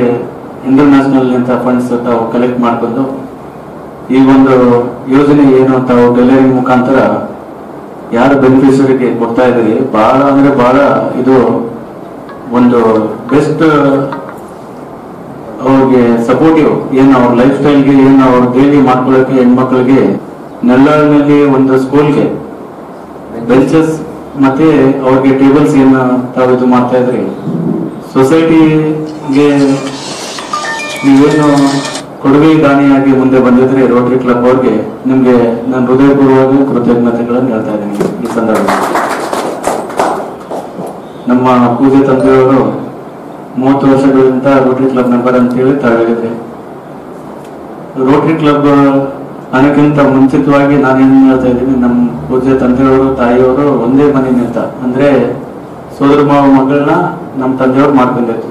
ಇಂಟರ್ನ್ಯಾಷನಲ್ ನಿಂತ ಫಂಡ್ಸ್ ತಾವು ಕಲೆಕ್ಟ್ ಮಾಡ್ಕೊಂಡು ಈ ಒಂದು ಯೋಜನೆ ಏನು ತಾವು ಟೈಲರಿಂಗ್ ಮುಖಾಂತರ ಯಾರು ಬೆನಿಫಿಷರಿಗೆ ಕೊಡ್ತಾ ಇದ್ದೀರಿ, ಬಹಳ ಅಂದ್ರೆ ಬಹಳ ಇದು ಒಂದು ಬೆಸ್ಟ್ ಅವ್ರಿಗೆ ಸಪೋರ್ಟಿವ್, ಏನು ಅವ್ರ ಲೈಫ್ ಸ್ಟೈಲ್ಗೆ, ಏನು ಅವ್ರ ಡೈಲಿ ಮಾಡ್ಕೊಳ್ಳೋಕೆ ಹೆಣ್ಮಕ್ಳಿಗೆ ನೆಲ್ಲಾಳಿನಲ್ಲಿ ಒಂದು ಸ್ಕೂಲ್ಗೆ ಬೆಂಚಸ್ ಮತ್ತೆ ಅವ್ರಿಗೆ ಟೇಬಲ್ಸ್ ಏನು ತಾವು ಇದು ಮಾಡ್ತಾ ಇದ್ರಿ, ಸೊಸೈಟಿಗೆ ನೀವೇನು ಕೊಡುಗೆ ದಾನಿಯಾಗಿ ಮುಂದೆ ಬಂದಿದ್ರೆ ರೋಟರಿ ಕ್ಲಬ್ ಅವ್ರಿಗೆ ನಿಮ್ಗೆ ನಾನು ಹೃದಯಪೂರ್ವವಾಗಿ ಕೃತಜ್ಞತೆಗಳನ್ನು ಹೇಳ್ತಾ ಇದ್ದೀನಿ. ಈ ಸಂದರ್ಭದಲ್ಲಿ ನಮ್ಮ ಪೂಜೆ ತಂದೆಯವರು 30 ವರ್ಷಗಳಿಂದ ರೋಟರಿ ಕ್ಲಬ್ ಮೆಂಬರ್ ಅಂತ ಹೇಳಿ ತಾವು ಹೇಳಿದ್ರಿ. ರೋಟರಿ ಕ್ಲಬ್ ಅನ್ನೋಕ್ಕಿಂತ ಮುಂಚಿತವಾಗಿ ನಾನೇನು ಹೇಳ್ತಾ ಇದ್ದೀನಿ, ನಮ್ಮ ಪೂಜೆ ತಂದೆಯವರು ತಾಯಿಯವರು ಒಂದೇ ಮನೆ ನಿಂತ ಅಂದ್ರೆ ಸೋದರ ಮಾವ ಮಗಳನ್ನ ನಮ್ಮ ತಂದೆಯವ್ರು ಮಾಡ್ಕೊಂಡಿದ್ರು.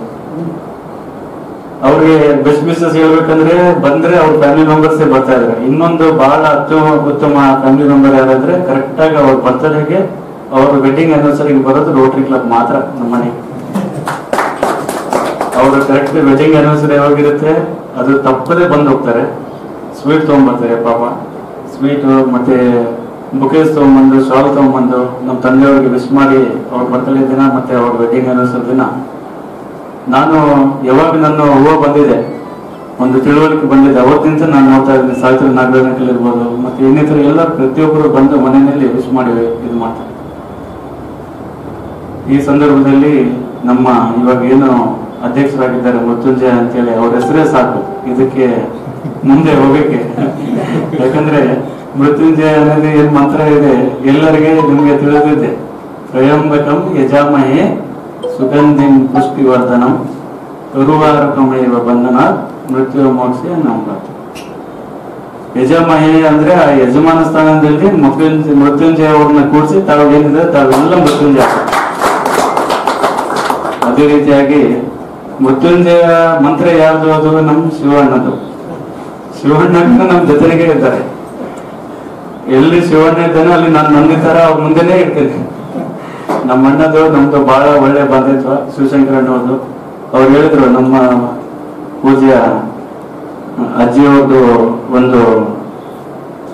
ಅವ್ರಿಗೆ ಬೆಸ್ಟ್ ಬಿಸ್ನೆಸ್ ಹೇಳ್ಬೇಕಂದ್ರೆ ಬಂದ್ರೆ ಅವ್ರ ಫ್ಯಾಮಿಲಿ ಮೆಂಬರ್ಸೇ ಬರ್ತಾ ಇದ್ದಾರೆ. ಇನ್ನೊಂದು ಬಹಳ ಉತ್ತಮ ಫ್ಯಾಮಿಲಿ ಮೆಂಬರ್ ಯಾರಾದ್ರೆ ಕರೆಕ್ಟ್ ಆಗಿ ಅವ್ರ ಬರ್ತಡೆಗೆ ಅವ್ರ ವೆಡ್ಡಿಂಗ್ ಆನಿವರ್ಸರಿಗೆ ಬರೋದು ರೋಟರಿ ಕ್ಲಬ್ ಮಾತ್ರ ನಮ್ಮ ಮನೆಗೆ. ಅವ್ರ ಕರೆಕ್ಟ್ ವೆಡ್ಡಿಂಗ್ ಆನಿವರ್ಸರಿ ಯಾವಾಗಿರುತ್ತೆ ಅದು ತಪ್ಪದೇ ಬಂದು ಹೋಗ್ತಾರೆ. ಸ್ವೀಟ್ ತಗೊಂಡ್ಬರ್ತಾರೆ ಪಾಪ, ಸ್ವೀಟ್ ಮತ್ತೆ ಬುಕೇಸ್ ತಗೊಂಡ್ಬಂದು ಶಾಲ್ ತಗೊಂಡ್ಬಂದು ನಮ್ಮ ತಂದೆಯವ್ರಿಗೆ ವಿಶ್ ಮಾಡಿ ಅವ್ರ ಬರ್ತಡೇ ದಿನ ಮತ್ತೆ ಅವ್ರ ವೆಡ್ಡಿಂಗ್ ಆನಿವರ್ಸರಿ ದಿನ ನಾನು ಯಾವಾಗ ನನ್ನ ಹೂವು ಬಂದಿದೆ, ಒಂದು ತಿಳುವಳಿಕೆ ಬಂದಿದೆ, ಅವತ್ತಿಂದ ನಾನು ನೋಡ್ತಾ ಇದ್ದೀನಿ. ಸಾವಿತ್ರಿ ನಾಗರಾಜ್ ಇರ್ಬೋದು ಮತ್ತೆ ಇನ್ನಿತರ ಎಲ್ಲ ಪ್ರತಿಯೊಬ್ಬರು ಬಂದು ಮನೆಯಲ್ಲಿ ವಿಶ್ ಮಾಡಿ ಇದು ಮಾಡ್ತಾರೆ. ಈ ಸಂದರ್ಭದಲ್ಲಿ ನಮ್ಮ ಇವಾಗ ಏನು ಅಧ್ಯಕ್ಷರಾಗಿದ್ದಾರೆ ಮೃತ್ಯುಂಜಯ ಅಂತೇಳಿ ಅವ್ರ ಹೆಸರೇ ಸಾಕು ಇದಕ್ಕೆ ಮುಂದೆ ಹೋಗಕ್ಕೆ. ಯಾಕಂದ್ರೆ ಮೃತ್ಯುಂಜಯ ಅನ್ನೋದು ಏನ್ ಮಂತ್ರ ಇದೆ ಎಲ್ಲರಿಗೆ ನಿಮ್ಗೆ ತಿಳಿದಿದೆ. ತ್ರಯಂಬಕಂ ಯಜಾಮಹೇ ಸುಗಂಧಿಂ ಪುಷ್ಟಿವರ್ಧನಂ ಉರುವಾರಕಮೇವ ಬಂಧನ ಮೃತ್ಯು ಮೋಕ್ಷ ನಮ್ಮ ಯಜಮಹೇ ಅಂದ್ರೆ ಆ ಯಜಮಾನ ಸ್ಥಾನದಲ್ಲಿ ಮೃತ್ಯುಂಜಯ ಅವ್ರನ್ನ ಕೂಡಿಸಿ ತಾವೇನಿದೆ ತಾವೆಲ್ಲ ಮೃತ್ಯುಂಜಯ. ಅದೇ ರೀತಿಯಾಗಿ ಮೃತ್ಯುಂಜಯ ಮಂತ್ರ ಯಾರ್ದು, ಅದು ನಮ್ ಶಿವಣ್ಣದು. ಶಿವಣ್ಣನ ನಮ್ ಜೊತೆಗೆ ಇದ್ದಾರೆ. ಎಲ್ಲಿ ಶಿವಣ್ಣ ಇದ್ದಾನೋ ಅಲ್ಲಿ ನಾನು ನಂದಿತರ ಅವ್ರ ಮುಂದೆನೇ ಇರ್ತೇನೆ. ನಮ್ಮ ಅಣ್ಣದು ನಮ್ದು ಬಹಳ ಒಳ್ಳೆ ಬಾಂಧವ್ಯ. ಶಿವಶಂಕರ ಅನ್ನೋದು ಅವ್ರು ಹೇಳಿದ್ರು, ನಮ್ಮ ಪೂಜೆಯ ಅಜ್ಜಿಯವ್ರದ್ದು ಒಂದು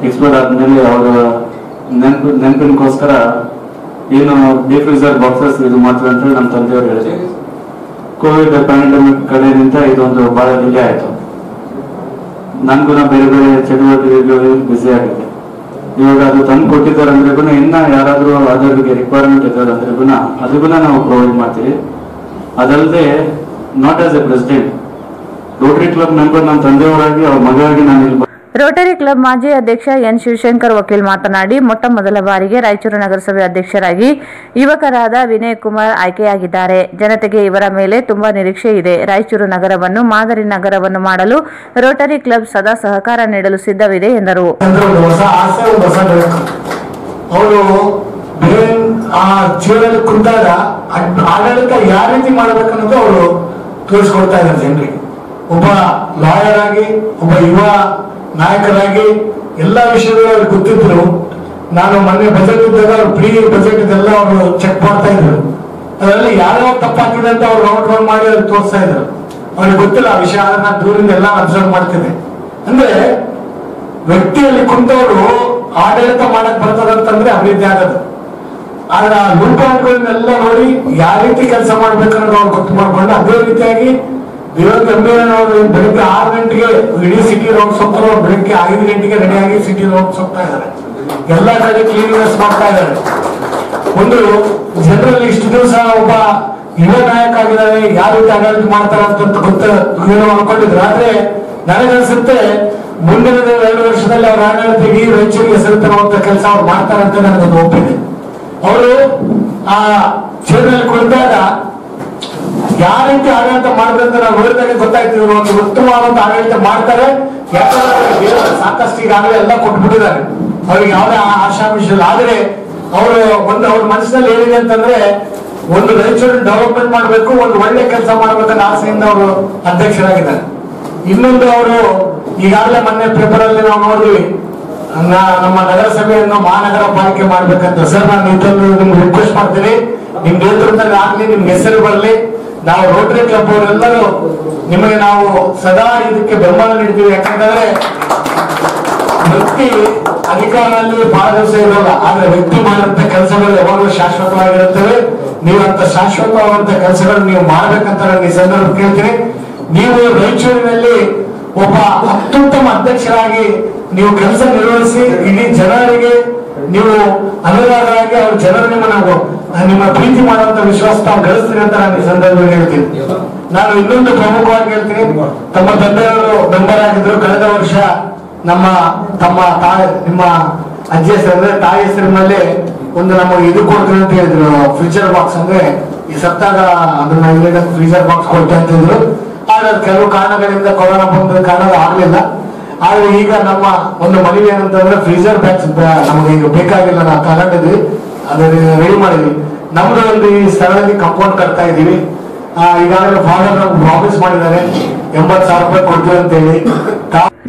ಎಕ್ಸ್ಪೋರ್ಟ್ ಆದ್ಮೇಲೆ ಅವರ ನೆನಪಿನಗೋಸ್ಕರ ಏನು ಡೀಪ್ ಫ್ರೀಜರ್ ಬಾಕ್ಸಸ್ ಇದು ಮಾಡ್ತಾರೆ ಅಂತ ನಮ್ಮ ತಂದೆಯವರು ಹೇಳಿದ್ರು. ಕೋವಿಡ್ ಪ್ಯಾಂಡಮಿಕ್ ಕಡೆಯಿಂದ ಇದೊಂದು ಬಹಳ ಡಿಲೇ ಆಯ್ತು. ನನ್ಗೂ ಬೇರೆ ಬೇರೆ ಚಟುವಟಿಕೆಗಳು ಬ್ಯುಸಿ ಆಗಿದೆ. ಇವಾಗ ಅದು ತಂದು ಕೊಟ್ಟಿದ್ದಾರೆ ಅಂದ್ರೆ ಇನ್ನ ಯಾರಾದ್ರೂ ಅದರಿಗೆ ರಿಕ್ವೈರ್ಮೆಂಟ್ ಇದ್ದಾರೆ ಅಂದ್ರೆ ಅದಕ್ಕೂ ನಾವು ಪ್ರೊವೈಡ್ ಮಾಡ್ತೀವಿ. ಅದಲ್ಲದೆ not as A president, Rotary club member ನಮ್ಮ ತಂದೆಯವರಾಗಿ ಅವ್ರ ಮಗಾಗಿ ನಾನು ಇಲ್ಲಿ ರೋಟರಿ ಕ್ಲಬ್ ಮಾಜಿ ಅಧ್ಯಕ್ಷ ಎನ್ ಶಿವಶಂಕರ್ ವಕೀಲ್ ಮಾತನಾಡಿ, ಮೊಟ್ಟ ಮೊದಲ ಬಾರಿಗೆ ರಾಯಚೂರು ನಗರಸಭೆ ಅಧ್ಯಕ್ಷರಾಗಿ ಯುವಕರಾದ ವಿನಯ್ ಕುಮಾರ್ ಆಯ್ಕೆಯಾಗಿದ್ದಾರೆ. ಜನತೆಗೆ ಇವರ ಮೇಲೆ ತುಂಬಾ ನಿರೀಕ್ಷೆ ಇದೆ. ರಾಯಚೂರು ನಗರವನ್ನು ಮಾದರಿ ನಗರವನ್ನು ಮಾಡಲು ರೋಟರಿ ಕ್ಲಬ್ ಸದಾ ಸಹಕಾರ ನೀಡಲು ಸಿದ್ಧವಿದೆ ಎಂದರು. ಅವರು ಜೀವನದಲ್ಲಿ ಕುಂತಾಗ ಆಡಳಿತ ಯಾವ ರೀತಿ ಮಾಡಬೇಕನ್ನೋದು ಅವರು ತೋರಿಸ್ಕೊಡ್ತಾ ಇದ್ದಾರೆ ಜನರಿಗೆ. ಒಬ್ಬ ಲಾಯರ್ ಆಗಿ, ಒಬ್ಬ ಯುವ ನಾಯಕರಾಗಿ ಎಲ್ಲ ವಿಷಯಗಳು ಅವ್ರಿಗೆ ಗೊತ್ತಿದ್ರು. ನಾನು ಮೊನ್ನೆ ಬಜೆಟ್ ಇದ್ದಾಗ ಅವ್ರು ಪ್ರೀ ಬಜೆಟ್ ಇದೆಲ್ಲ ಅವರು ಚೆಕ್ ಮಾಡ್ತಾ ಇದ್ರು. ಅದರಲ್ಲಿ ಯಾವ್ಯಾವ ತಪ್ಪಾಗಿದೆ ಅಂತ ಅವ್ರು ರೌಂಡ್ ಮಾಡಿ ಅವ್ರಿಗೆ ತೋರಿಸ್ತಾ ಇದ್ರು. ಅವ್ರಿಗೆ ಗೊತ್ತಿಲ್ಲ ಆ ವಿಷಯ, ಆದ್ರೆ ನಾನು ದೂರಿಂದ ಎಲ್ಲ ಅಬ್ಸರ್ವ್ ಮಾಡ್ತಿದ್ದೆ. ಅಂದ್ರೆ ವ್ಯಕ್ತಿಯಲ್ಲಿ ಕುಂತವರು ಆಡಳಿತ ಮಾಡಕ್ ಬರ್ತದಂತಂದ್ರೆ ಅಭಿವೃದ್ಧಿ ಆಗೋದು. ಆದ್ರೆ ಆ ಲೂಪಾಯಿಂಟ್ಗಳನ್ನೆಲ್ಲ ನೋಡಿ ಯಾವ ರೀತಿ ಕೆಲಸ ಮಾಡ್ಬೇಕನ್ನೋದು ಅವ್ರು ಗೊತ್ತು ಮಾಡ್ಕೊಂಡು ಅದೇ ರೀತಿಯಾಗಿ ಅವರು ಬೆಳಿಗ್ಗೆ 6 ಗಂಟೆಗೆ ಇಡೀ ಸಿಟಿ ರೌಂಡ್ಸ್ ಹೋಗ್ತಾರೆ. ಬೆಳಿಗ್ಗೆ 5 ಗಂಟೆಗೆ ರೆಡಿಯಾಗಿ ಸಿಟಿ ರೌಂಡ್ಸ್ ಹೋಗ್ತಾ ಇದ್ದಾರೆ. ಎಲ್ಲಾ ಕಡೆ ಕ್ಲೀನ್ನೆಸ್ ಮಾಡ್ತಾ ಇದ್ದಾರೆ. ಒಂದು ಜನರಲ್ಲಿ ಇಷ್ಟು ದಿವಸ ಒಬ್ಬ ಯುವ ನಾಯಕ ಆಗಿದ್ದಾರೆ, ಯಾವ ರೀತಿ ಆಡಳಿತ ಮಾಡ್ತಾರೆ ಅಂತ ಏನೋ ಅನ್ಕೊಂಡಿದ್ರು. ಆದ್ರೆ ನನಗನ್ಸುತ್ತೆ ಮುಂದಿನ 2 ವರ್ಷದಲ್ಲಿ ಅವ್ರ ಆಡಳಿತ ಇಡೀ ರಾಯಚೂರಿಗೆ ಹೆಸರು ತರುವಂತ ಕೆಲಸ ಅವ್ರು ಮಾಡ್ತಾರೆ ಅಂತ ನನಗೊಂದು ಒಪ್ಪಿದೆ. ಅವರು ಆ ಚೇರ್ನಲ್ಲಿ ಕುಳಿತಾಗ ಯಾವ ರೀತಿ ಆಡಳಿತ ಮಾಡದಂತ ನಾವು ನೋಡಿದಾಗ ಗೊತ್ತಾಯ್ತು. ಒಂದು ಉತ್ತಮವಾದಂತ ಆಡಳಿತ ಮಾಡ್ತಾರೆ. ಯಾಕಂದ್ರೆ ಸಾಕಷ್ಟು ಈಗಾಗಲೇ ಎಲ್ಲ ಕೊಟ್ಬಿಟ್ಟಿದ್ದಾರೆ. ಅವ್ರಿಗೆ ಯಾವುದೇ ಆಶಾಮಿಷ ಇಲ್ಲ. ಆದ್ರೆ ಅವರು ಅವ್ರ ಮನಸ್ಸಿನಲ್ಲಿ ಏನಿದೆ ಅಂತಂದ್ರೆ ಒಂದು ರಾಯಚೂರು ಡೆವಲಪ್ಮೆಂಟ್ ಮಾಡ್ಬೇಕು, ಒಂದು ಒಳ್ಳೆ ಕೆಲಸ ಮಾಡ್ಬೇಕನ್ನ ಆಸೆಯಿಂದ ಅವರು ಅಧ್ಯಕ್ಷರಾಗಿದ್ದಾರೆ. ಇನ್ನೊಂದು ಅವರು ಈಗಾಗಲೇ ಮೊನ್ನೆ ಪೇಪರ್ ಅಲ್ಲಿ ನಾವು ನೋಡಿದ್ವಿ, ನಮ್ಮ ನಗರಸಭೆಯನ್ನು ಮಹಾನಗರ ಪಾಲಿಕೆ ಮಾಡ್ಬೇಕಂತ. ಸರ್, ನಾನು ಇದನ್ನು ನಿಮ್ಗೆ ರಿಕ್ವೆಸ್ಟ್ ಮಾಡ್ತೀನಿ, ನಿಮ್ ನೇತೃತ್ವದಲ್ಲಿ ಆಗ್ಲಿ, ನಿಮ್ಗೆ ಹೆಸರು ಬರಲಿ. ನಾವು ರೋಟರಿ ಕ್ಲಬ್ ಅವರೆಲ್ಲರೂ ನಿಮಗೆ ನಾವು ಸದಾ ಇದಕ್ಕೆ ಬೆಂಬಲ ನೀಡ್ತೀವಿ. ಯಾಕಂತಂದ್ರೆ ವ್ಯಕ್ತಿ ಅಧಿಕಾರದಲ್ಲಿ ಬಹಳ ದಿವಸ ಇರೋಲ್ಲ, ಆದ್ರೆ ವ್ಯಕ್ತಿ ಮಾಡುವಂತ ಕೆಲಸಗಳು ಯಾವಾಗಲೂ ಶಾಶ್ವತವಾಗಿರುತ್ತವೆ. ನೀವಂತ ಶಾಶ್ವತವಾದಂತ ಕೆಲಸಗಳು ನೀವು ಮಾಡ್ಬೇಕಂತ ನಾನು ಈ ಸಂದರ್ಭ ಕೇಳ್ತೀನಿ. ನೀವು ರಾಯಚೂರಿನಲ್ಲಿ ಒಬ್ಬ ಅತ್ಯುತ್ತಮ ಅಧ್ಯಕ್ಷರಾಗಿ ನೀವು ಕೆಲಸ ನಿರ್ವಹಿಸಿ ಇಡೀ ಜನರಿಗೆ ನೀವು ಅನುದಾನರಾಗಿ ಅವ್ರ ಜನರು ನಿಮ್ಮ ಪ್ರೀತಿ ಮಾಡುವಂತ ವಿಶ್ವಾಸ ತಾವು ಗಳಿಸ್ತೀರಿ ಅಂತ ನಾನು ಈ ಸಂದರ್ಭದಲ್ಲಿ ಹೇಳ್ತೀನಿ. ನಾನು ಇನ್ನೊಂದು ಪ್ರಮುಖವಾಗಿ ಹೇಳ್ತೀನಿ, ತಮ್ಮ ತಂದೆಯವರು ಮೆಂಬರ್ ಆಗಿದ್ರು. ಕಳೆದ ವರ್ಷ ನಿಮ್ಮ ಅಜ್ಜಿ ಹೆಸರು ಅಂದ್ರೆ ತಾಯಿ ಹೆಸರಿನಲ್ಲಿ ಒಂದು ನಮಗೆ ಇದು ಕೊಡ್ತೀವಿ ಅಂತ ಹೇಳಿದ್ರು, ಫ್ರೀಜರ್ ಬಾಕ್ಸ್. ಅಂದ್ರೆ ಈ ಸತ್ತಾಗ ಅದನ್ನ ಫ್ರೀಜರ್ ಬಾಕ್ಸ್ ಕೊಡ್ತಾ ಅಂತ ಹೇಳಿದ್ರು. ಆದ್ರೆ ಕೆಲವು ಕಾರಣಗಳಿಂದ ಕೊರೋನಾ ಬಂದ ಕಾರಣ ಆಗ್ಲಿಲ್ಲ. ಆದ್ರೆ ಈಗ ನಮ್ಮ ಒಂದು ಮನವಿ ಏನಂತಂದ್ರೆ ಫ್ರೀಜರ್ ಬ್ಯಾಗ್ಸ್ ನಮಗೆ ಈಗ ಬೇಕಾಗಿಲ್ಲ, ನಾವು ತಗೊಂಡಿದ್ವಿ, ಅದನ್ನ ರೆಡಿ ಮಾಡಿದ್ವಿ. ನಮ್ದು ಒಂದು ಈ ಸ್ಥಳದಲ್ಲಿ ಕಂಪೌಂಡ್ ಕಟ್ತಾ ಇದೀವಿ. ಈಗಾಗಲೇ ಫಾದರ್ ಪ್ರಾಮಿಸ್ ಮಾಡಿದ್ದಾರೆ 80,000 ರೂಪಾಯಿ ಕೊಡ್ತೀವಿ ಅಂತ ಹೇಳಿ.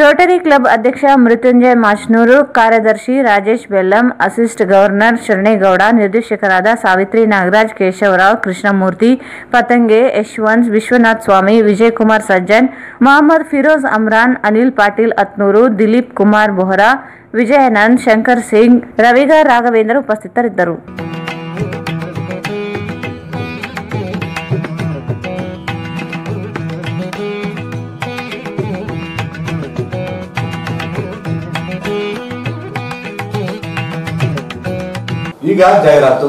ರೋಟರಿ ಕ್ಲಬ್ ಅಧ್ಯಕ್ಷ ಮೃತ್ಯುಂಜಯ ಮಾಚನೂರು, ಕಾರ್ಯದರ್ಶಿ ರಾಜೇಶ್ ಬೆಲ್ಲಂ, ಅಸಿಸ್ಟ್ ಗವರ್ನರ್ ಶರಣೇಗೌಡ, ನಿರ್ದೇಶಕರಾದ ಸಾವಿತ್ರಿ ನಾಗರಾಜ್, ಕೇಶವರಾವ್, ಕೃಷ್ಣಮೂರ್ತಿ ಪತಂಗೆ, ಯಶವಂತ್, ವಿಶ್ವನಾಥ್ ಸ್ವಾಮಿ, ವಿಜಯಕುಮಾರ್ ಸಜ್ಜನ್, ಮೊಹಮ್ಮದ್ ಫಿರೋಜ್ ಅಮ್ರಾನ್, ಅನಿಲ್ ಪಾಟೀಲ್ ಅತ್ನೂರು, ದಿಲೀಪ್ ಕುಮಾರ್ ಬೋಹರಾ, ವಿಜಯಾನಂದ್, ಶಂಕರ್ ಸಿಂಗ್, ರವಿಗಾರ್, ರಾಘವೇಂದ್ರ ಉಪಸ್ಥಿತರಿದ್ದರು. ಈಗ ಜಾಹೀರಾತು.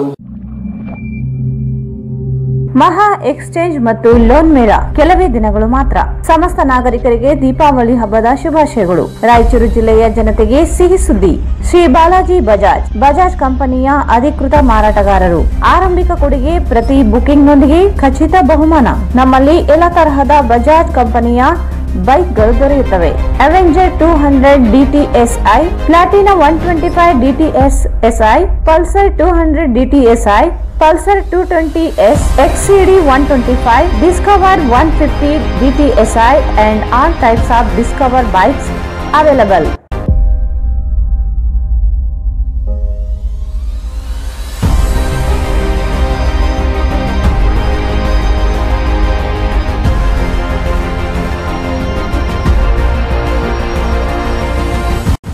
ಮಹಾ ಎಕ್ಸ್ಚೇಂಜ್ ಮತ್ತು ಲೋನ್ ಮೇಳ ಕೆಲವೇ ದಿನಗಳು ಮಾತ್ರ. ಸಮಸ್ತ ನಾಗರಿಕರಿಗೆ ದೀಪಾವಳಿ ಹಬ್ಬದ ಶುಭಾಶಯಗಳು. ರಾಯಚೂರು ಜಿಲ್ಲೆಯ ಜನತೆಗೆ ಸಿಹಿ ಸುದ್ದಿ. ಶ್ರೀ ಬಾಲಾಜಿ ಬಜಾಜ್ ಕಂಪನಿಯ ಅಧಿಕೃತ ಮಾರಾಟಗಾರರು. ಆರಂಭಿಕ ಕೊಡುಗೆ ಪ್ರತಿ ಬುಕಿಂಗ್ನೊಂದಿಗೆ ಖಚಿತ ಬಹುಮಾನ. ನಮ್ಮಲ್ಲಿ ಎಲ್ಲ ತರಹದ ಬಜಾಜ್ ಕಂಪನಿಯ ಬೈಕ್ಗಳು ದೊರೆಯುತ್ತವೆ. Avenger 200 DTSI, Platina 125 DTSI, Pulsar 200 DTSI, Pulsar 220S, XCD 125, Discover 150 DTSI and all types of Discover bikes available.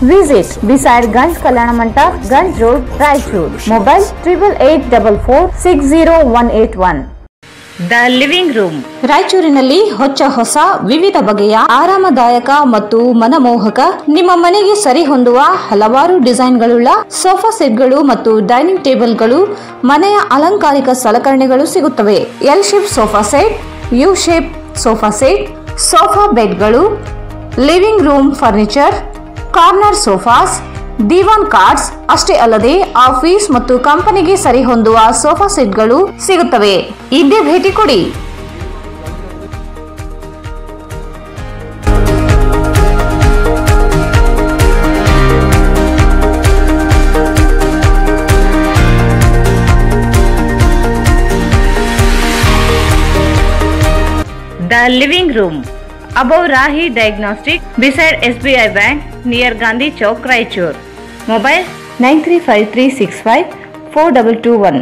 Visit beside Ganj Kalyana Mandap, Ganj Road, Raichur. Mobile 8844608181. The living room. ರಾಯಚೂರಿನಲ್ಲಿ ಹೊಸ ವಿವಿಧ ಬಗೆಯ ಆರಾಮದಾಯಕ ಮತ್ತು ಮನಮೋಹಕ ನಿಮ್ಮ ಮನೆಗೆ ಸರಿ ಹೊಂದುವ ಹಲವಾರು ಡಿಸೈನ್ಗಳುಳ್ಳ ಸೋಫಾ ಸೆಟ್ಗಳು ಮತ್ತು ಡೈನಿಂಗ್ ಟೇಬಲ್ಗಳು, ಮನೆಯ ಅಲಂಕಾರಿಕ ಸಲಕರಣೆಗಳು ಸಿಗುತ್ತವೆ. L shape sofa set, U shape sofa set, sofa ಬೆಡ್ಗಳು, living room furniture, corner sofas, divan cards, ಅಷ್ಟೇ ಅಲ್ಲದೆ ಆಫೀಸ್ ಮತ್ತು ಕಂಪನಿಗೆ ಸರಿ ಹೊಂದುವ ಸೋಫಾ ಸೆಟ್ಗಳು ಸಿಗುತ್ತವೆ. ಇದೇ ಭೇಟಿ ಕೊಡಿ. The living room, above Rahi Diagnostic, beside SBI Bank, near Gandhi Chowk, Raichur. Mobile 9353654221.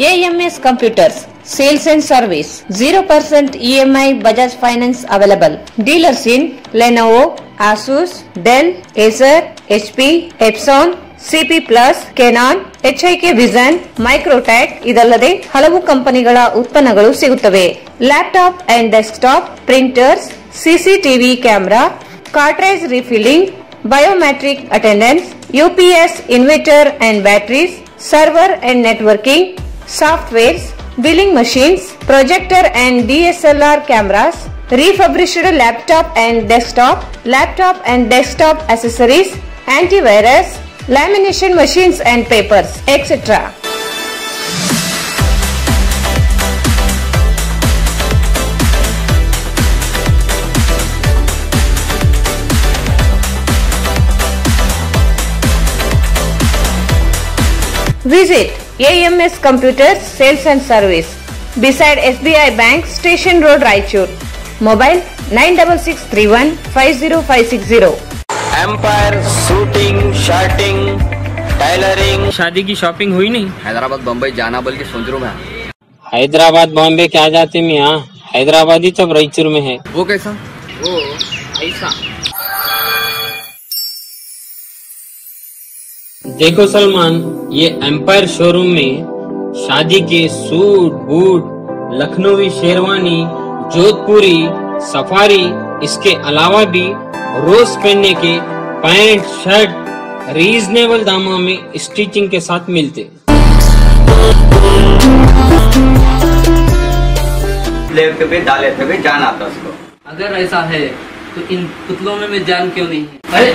AMS Computers, Sales and Service, 0% EMI Bajaj Finance available. Dealers in Lenovo, Asus, Dell, Acer, HP, Epson, CP+, Canon, HIK Vision, Microtech ಇದಲ್ಲದೆ ಹಲವು ಕಂಪನಿಗಳ ಉತ್ಪನ್ನಗಳು ಸಿಗುತ್ತವೆ. Laptop and desktop, printers, CCTV camera, cartridge refilling, biometric attendance, UPS inverter and batteries, server and networking, softwares, billing machines, projector and DSLR cameras, refurbished laptop and desktop accessories, antivirus, lamination machines and papers, etc. Visit AMS Computers Sales and Service beside SBI Bank, Station Road, Raichur. Mobile 9631505560. Empire shooting shirting tailoring. शादी की शॉपिंग हुई नहीं? हैदराबाद बम्बई जाना बल्कि सोच रहा हूँ मैं। हैदराबाद बॉम्बे क्या जाते मियाँ, हैदराबाद ही तो रायचूर में है। वो कैसा? वो ऐसा। देखो सलमान, ये एम्पायर शोरूम में शादी के सूट बूट, लखनवी शेरवानी, जोधपुरी, सफारी, इसके अलावा भी रोज पहनने के पैंट शर्ट रीजनेबल दामों में स्टिचिंग के साथ मिलते। लेते पे डालते पे जान आता उसको। अगर ऐसा है तो इन पुतलों में जान क्यों नहीं है? अरे